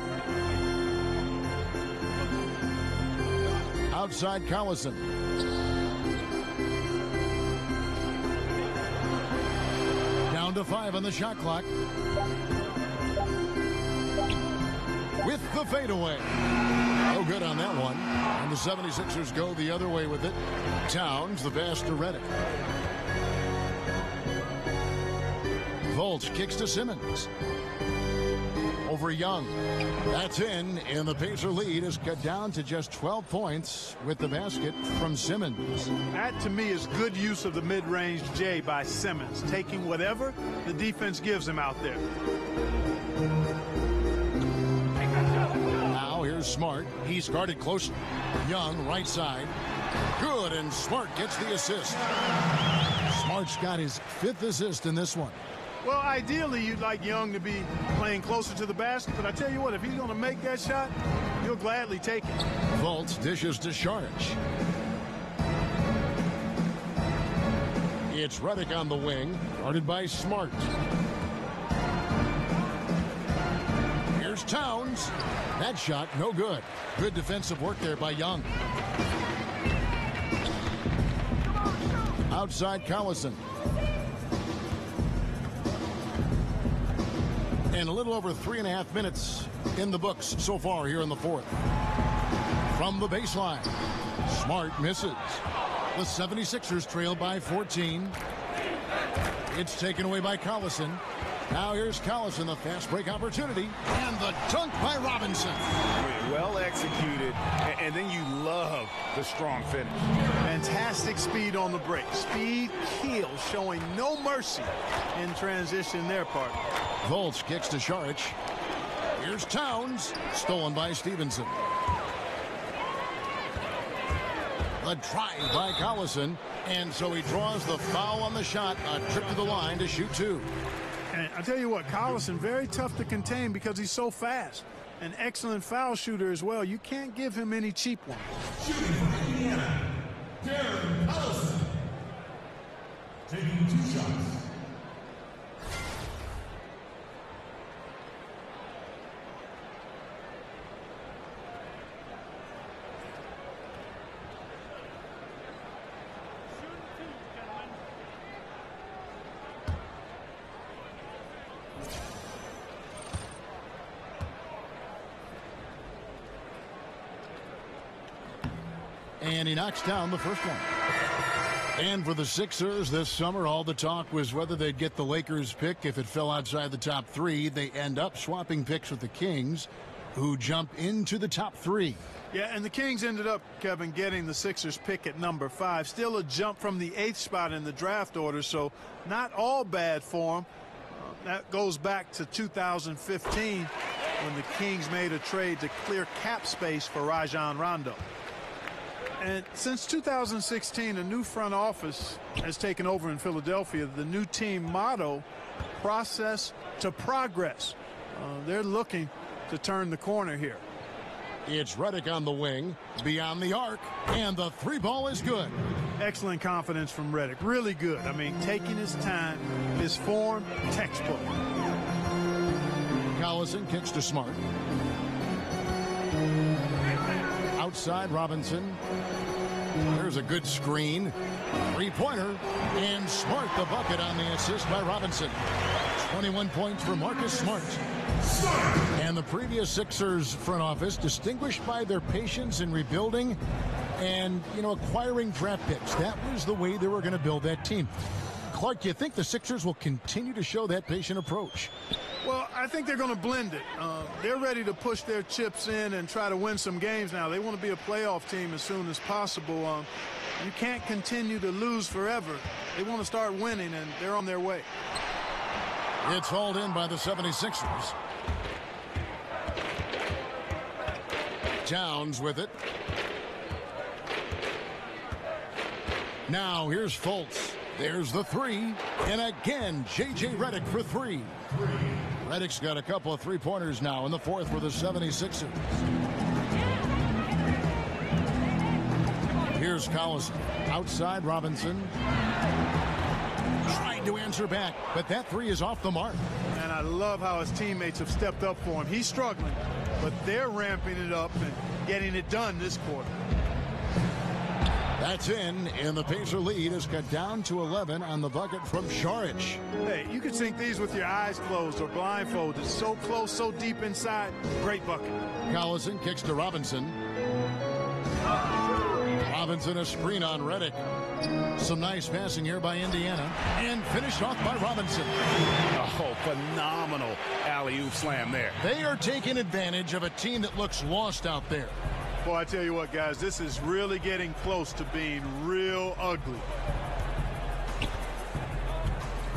[SPEAKER 7] Outside Collison. Down to 5 on the shot clock. With the fadeaway. No good on that one. And the 76ers go the other way with it. Towns, the pass to Redick. Fultz kicks to Simmons. Over Young. That's in, and the Pacer lead is cut down to just 12 points with the basket from Simmons.
[SPEAKER 8] That, to me, is good use of the mid-range J by Simmons, taking whatever the defense gives him out there.
[SPEAKER 7] Now here's Smart. He's guarded closely. Young, right side. Good, and Smart gets the assist. Smart's got his 5th assist in this one.
[SPEAKER 8] Well, ideally, you'd like Young to be playing closer to the basket, but I tell you what, if he's going to make that shot, he'll gladly take it.
[SPEAKER 7] Fultz dishes to Sharch. It's Redick on the wing, guarded by Smart. Here's Towns. That shot, no good. Good defensive work there by Young. Outside Collison. And a little over 3.5 minutes in the books so far here in the fourth. From the baseline, Smart misses. The 76ers trail by 14. It's taken away by Collison. Now here's Collison, the fast break opportunity. And the dunk by Robinson.
[SPEAKER 4] Well executed, and then you love the strong finish.
[SPEAKER 8] Fantastic speed on the break. Speed kills, showing no mercy in transition their part.
[SPEAKER 7] Fultz kicks to Sharch. Here's Towns, stolen by Stevenson. The drive by Collison, and so he draws the foul on the shot, a trip to the line to shoot 2.
[SPEAKER 8] And I tell you what, Collison, very tough to contain because he's so fast. An excellent foul shooter as well. You can't give him any cheap ones.
[SPEAKER 1] Shooting for Indiana, Darren Collison. Taking 2 shots.
[SPEAKER 7] And he knocks down the first one. And for the Sixers this summer, all the talk was whether they'd get the Lakers pick. If it fell outside the top 3, they end up swapping picks with the Kings. who jump into the top 3.
[SPEAKER 8] Yeah, and the Kings ended up, Kevin, getting the Sixers pick at number 5. Still a jump from the 8th spot in the draft order, so not all bad for them. That goes back to 2015 when the Kings made a trade to clear cap space for Rajon Rondo. And since 2016, a new front office has taken over in Philadelphia. The new team motto, process to progress. They're looking to turn the corner here.
[SPEAKER 7] It's Redick on the wing, beyond the arc, and the 3-ball is good.
[SPEAKER 8] Excellent confidence from Redick. Really good. I mean, taking his time, his form, textbook.
[SPEAKER 7] Collison kicks to Smart. Outside Robinson. There's a good screen. 3-pointer. And Smart the bucket on the assist by Robinson. 21 points for Marcus Smart. And the previous Sixers front office distinguished by their patience in rebuilding and, acquiring draft picks. That was the way they were going to build that team. Clark, do you think the Sixers will continue to show that patient approach?
[SPEAKER 8] Well, I think they're going to blend it. They're ready to push their chips in and try to win some games now. They want to be a playoff team as soon as possible. You can't continue to lose forever. They want to start winning, and they're on their way.
[SPEAKER 7] It's hauled in by the 76ers. Towns with it. Now here's Fultz. There's the 3. And again, J.J. Redick for 3. Redick's got a couple of 3-pointers now in the 4th for the 76ers. Here's Collison. Outside Robinson. Trying to answer back, but that 3 is off the mark.
[SPEAKER 8] And I love how his teammates have stepped up for him. He's struggling, but they're ramping it up and getting it done this quarter.
[SPEAKER 7] That's in, and the Pacer lead is cut down to 11 on the bucket from Šarić.
[SPEAKER 8] Hey, you can sink these with your eyes closed or blindfolded. So close, so deep inside. Great bucket.
[SPEAKER 7] Collison kicks to Robinson. Robinson a screen on Redick. Some nice passing here by Indiana. And finished off by Robinson.
[SPEAKER 4] Oh, phenomenal alley-oop slam there.
[SPEAKER 7] They are taking advantage of a team that looks lost out there.
[SPEAKER 8] Boy, I tell you what, guys, this is really getting close to being real ugly.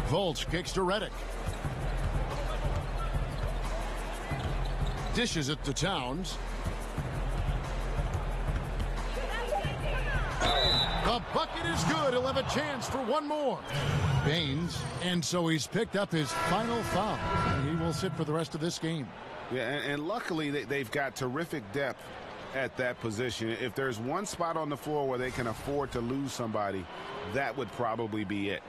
[SPEAKER 7] Fultz kicks to Redick. Dishes it to Towns. The bucket is good. He'll have a chance for one more. Baines, and so he's picked up his final foul. And he will sit for the rest of this game.
[SPEAKER 4] Yeah, and luckily they've got terrific depth at that position. If there's one spot on the floor where they can afford to lose somebody, that would probably be it.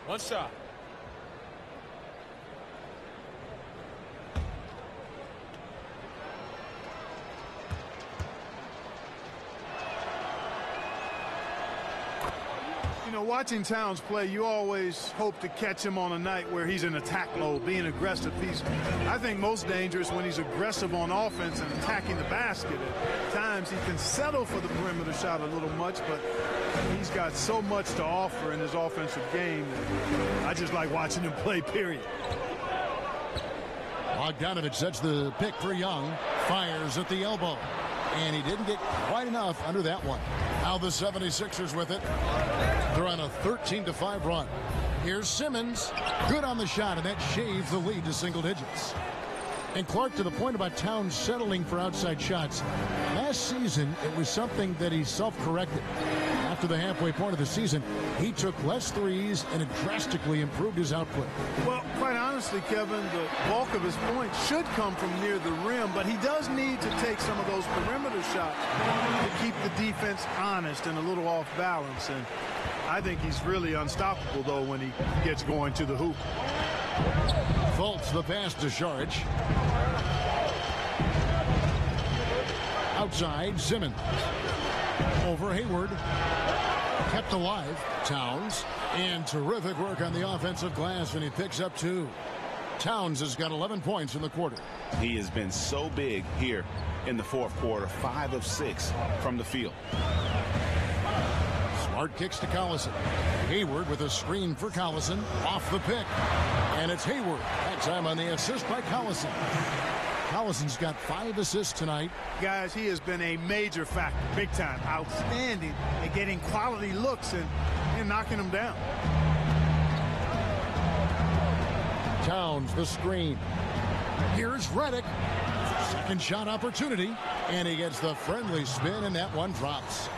[SPEAKER 6] One shot.
[SPEAKER 8] You know, watching Towns play, you always hope to catch him on a night where he's in attack mode, being aggressive. I think most dangerous when he's aggressive on offense and attacking the basket. At times he can settle for the perimeter shot a little much, but he's got so much to offer in his offensive game that I just like watching him play, period.
[SPEAKER 7] Bogdanovich sets the pick for Young. Fires at the elbow. And he didn't get quite enough under that one. Now the 76ers with it. They're on a 13-5 run. Here's Simmons. Good on the shot, and that shaves the lead to single digits. And Clark, to the point about Towns settling for outside shots, last season it was something that he self-corrected. After the halfway point of the season, he took less threes and it drastically improved his output.
[SPEAKER 8] Well, quite honestly, Kevin, the bulk of his points should come from near the rim, but he does need to take some of those perimeter shots to keep the defense honest and a little off balance. And I think he's really unstoppable, though, when he gets going to the hoop.
[SPEAKER 7] Fultz the pass to Šarić. Outside, Simmons. Over Hayward. Kept alive. Towns. And terrific work on the offensive glass, and he picks up 2. Towns has got 11 points in the quarter.
[SPEAKER 4] He has been so big here in the fourth quarter. 5 of 6 from the field.
[SPEAKER 7] Smart kicks to Collison. Hayward with a screen for Collison. Off the pick. And it's Hayward. That time on the assist by Collison. Collison's got 5 assists tonight.
[SPEAKER 8] Guys, he has been a major factor, big time, outstanding at getting quality looks and knocking them down.
[SPEAKER 7] Towns the screen. Here's Redick. Second shot opportunity. And he gets the friendly spin, and that one drops.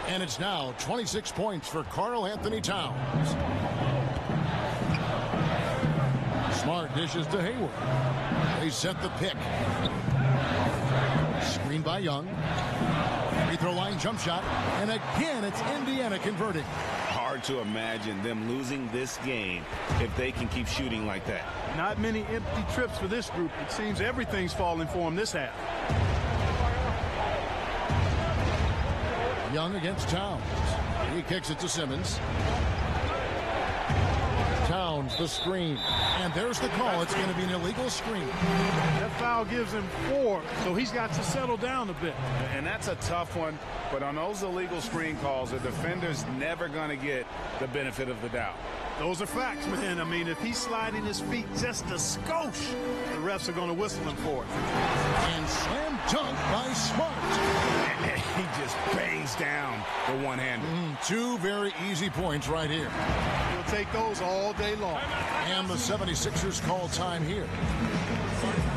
[SPEAKER 7] And it's now 26 points for Karl Anthony Towns. Smart dishes to Hayward. They set the pick. Screen by Young. Free throw line jump shot. And again, it's Indiana converting.
[SPEAKER 4] Hard to imagine them losing this game if they can keep shooting like that.
[SPEAKER 8] Not many empty trips for this group. It seems everything's falling for them this half.
[SPEAKER 7] Young against Towns. He kicks it to Simmons. Towns the screen. And there's the call. It's going to be an illegal screen.
[SPEAKER 8] That foul gives him 4, so he's got to settle down a bit.
[SPEAKER 4] And that's a tough one, but on those illegal screen calls, the defender's never going to get the benefit of the doubt.
[SPEAKER 8] Those are facts, man. I mean, if he's sliding his feet just a skosh, the refs are going to whistle him for it.
[SPEAKER 7] And slam dunk by Smart.
[SPEAKER 4] He just bangs down the one-hander.
[SPEAKER 7] 2 very easy points right here.
[SPEAKER 8] He'll take those all day long.
[SPEAKER 7] And the 76ers call time here.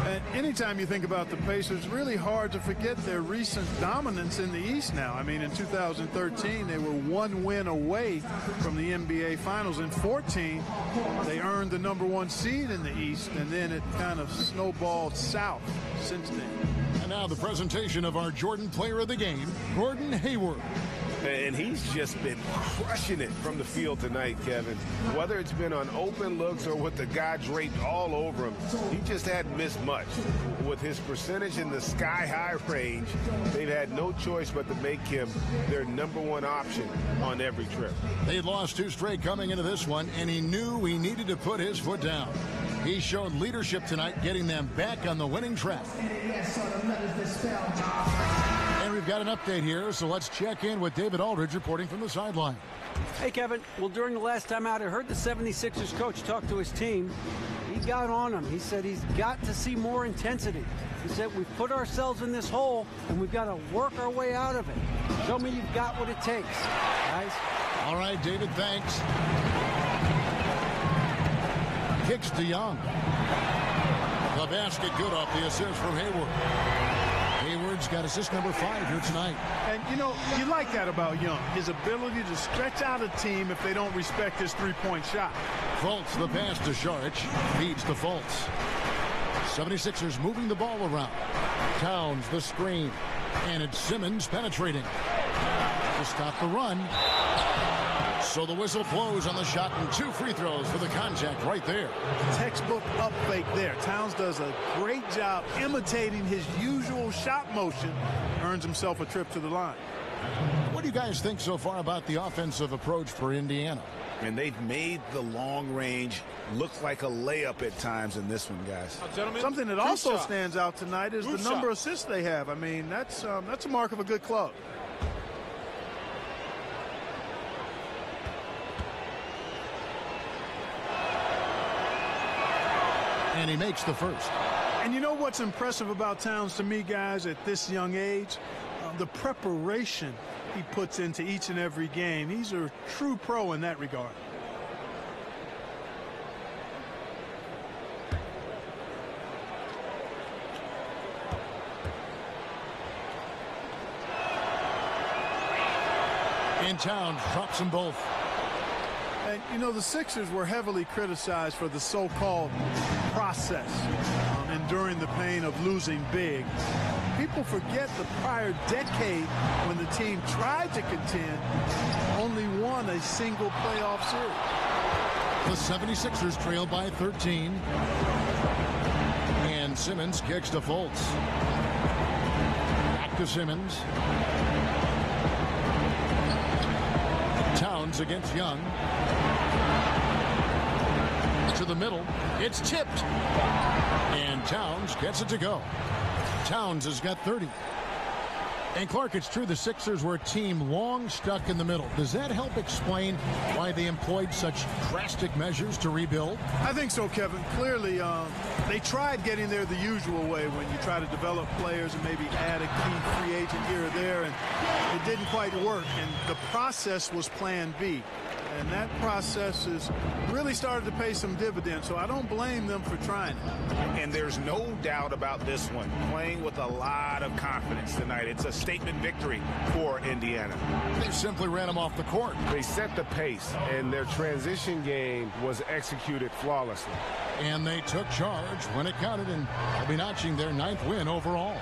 [SPEAKER 8] And anytime you think about the Pacers, it's really hard to forget their recent dominance in the East now. I mean, in 2013, they were 1 win away from the NBA Finals. In 14, they earned the #1 seed in the East, and then it kind of snowballed south since then.
[SPEAKER 7] And now the presentation of our Jordan Player of the Game, Gordon Hayward.
[SPEAKER 4] And he's just been crushing it from the field tonight, Kevin. Whether it's been on open looks or with the guy draped all over him, he just hadn't missed much. With his percentage in the sky-high range, they've had no choice but to make him their #1 option on every trip.
[SPEAKER 7] They'd lost 2 straight coming into this one, and he knew he needed to put his foot down. He showed leadership tonight, getting them back on the winning track. And we've got an update here, so let's check in with David Aldridge reporting from the sideline.
[SPEAKER 9] Hey, Kevin. Well, during the last time out, I heard the 76ers coach talk to his team. He got on him. He said he's got to see more intensity. He said we've put ourselves in this hole, and we've got to work our way out of it. Show me you've got what it takes, guys.
[SPEAKER 7] All right, David, thanks. Kicks to Young. The basket good off the assist from Hayward. Hayward's got assist #5 here tonight.
[SPEAKER 8] And, you know, you like that about Young, his ability to stretch out a team if they don't respect his three-point shot.
[SPEAKER 7] Fultz the pass to Saric. Feeds to Fultz. 76ers moving the ball around. Towns the screen. And it's Simmons penetrating to stop the run. So the whistle blows on the shot, and 2 free throws for the contact right there.
[SPEAKER 8] Textbook up fake there. Towns does a great job imitating his usual shot motion. Earns himself a trip to the line.
[SPEAKER 7] What do you guys think so far about the offensive approach for Indiana?
[SPEAKER 4] And they've made the long range look like a layup at times in this one, guys.
[SPEAKER 8] Something that also stands out tonight is the number of assists they have. I mean, that's a mark of a good club.
[SPEAKER 7] And he makes the first.
[SPEAKER 8] And you know what's impressive about Towns to me, guys, at this young age? The preparation he puts into each and every game. He's a true pro in that regard.
[SPEAKER 7] And Towns drops them both.
[SPEAKER 8] And, you know, the Sixers were heavily criticized for the so-called process enduring the pain of losing big. People forget the prior decade when the team tried to contend, only won a single playoff series.
[SPEAKER 7] The 76ers trail by 13. And Simmons kicks to Fultz. Back to Simmons. Towns against Young. To the middle. It's tipped. And Towns gets it to go. Towns has got 30. And Clark, it's true the Sixers were a team long stuck in the middle. Does that help explain why they employed such drastic measures to rebuild?
[SPEAKER 8] I think so, Kevin. Clearly, they tried getting there the usual way when you try to develop players and maybe add a key free agent here or there, and it didn't quite work. And the process was Plan B. And that process has really started to pay some dividends, so I don't blame them for trying it.
[SPEAKER 4] And there's no doubt about this one. Playing with a lot of confidence tonight. It's a statement victory for Indiana.
[SPEAKER 7] They simply ran him off the court.
[SPEAKER 4] They set the pace, and their transition game was executed flawlessly.
[SPEAKER 7] And they took charge when it counted, and they'll be notching their 9th win overall.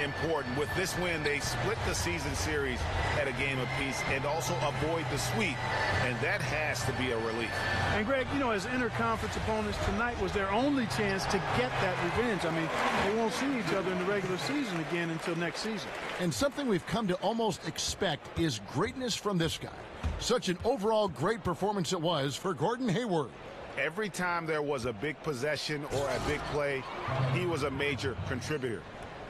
[SPEAKER 4] Important. With this win, they split the season series at a game apiece and also avoid the sweep, and that has to be a relief.
[SPEAKER 8] And Greg, you know, as interconference opponents, tonight was their only chance to get that revenge. I mean, they won't see each other in the regular season again until next season.
[SPEAKER 7] And something we've come to almost expect is greatness from this guy. Such an overall great performance it was for Gordon Hayward.
[SPEAKER 4] Every time there was a big possession or a big play, he was a major contributor.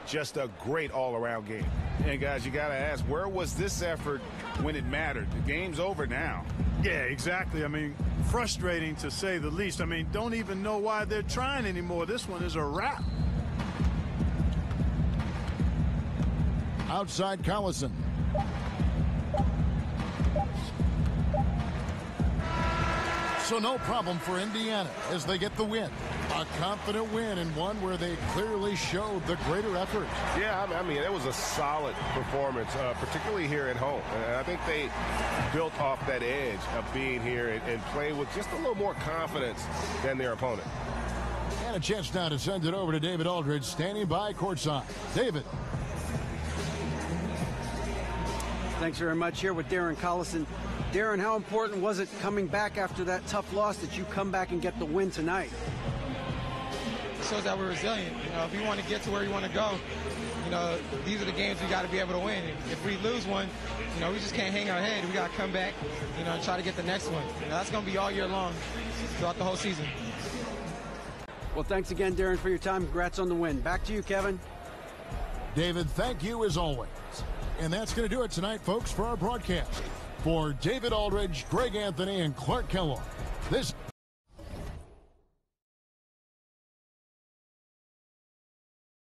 [SPEAKER 4] Just a great all-around game. And, guys, you got to ask, where was this effort when it mattered? The game's over now.
[SPEAKER 8] Yeah, exactly. I mean, frustrating to say the least. I mean, don't even know why they're trying anymore. This one is a wrap.
[SPEAKER 7] Outside Collison. So no problem for Indiana as they get the win. A confident win and one where they clearly showed the greater effort.
[SPEAKER 4] Yeah, I mean, it was a solid performance, particularly here at home. And I think they built off that edge of being here and playing with just a little more confidence than their opponent.
[SPEAKER 7] And a chance now to send it over to David Aldridge, standing by courtside. David.
[SPEAKER 9] Thanks very much. Here with Darren Collison. Darren, how important was it coming back after that tough loss that you come back and get the win tonight?
[SPEAKER 12] It shows that we're resilient. You know, if we want to get to where we want to go, you know, these are the games we got to be able to win. If we lose one, you know, we just can't hang our head. We got to come back, you know, and try to get the next one. You know, that's going to be all year long, throughout the whole season.
[SPEAKER 9] Well, thanks again, Darren, for your time. Congrats on the win. Back to you, Kevin.
[SPEAKER 7] David, thank you as always. And that's going to do it tonight, folks, for our broadcast. For David Aldridge, Greg Anthony, and Clark Kellogg, this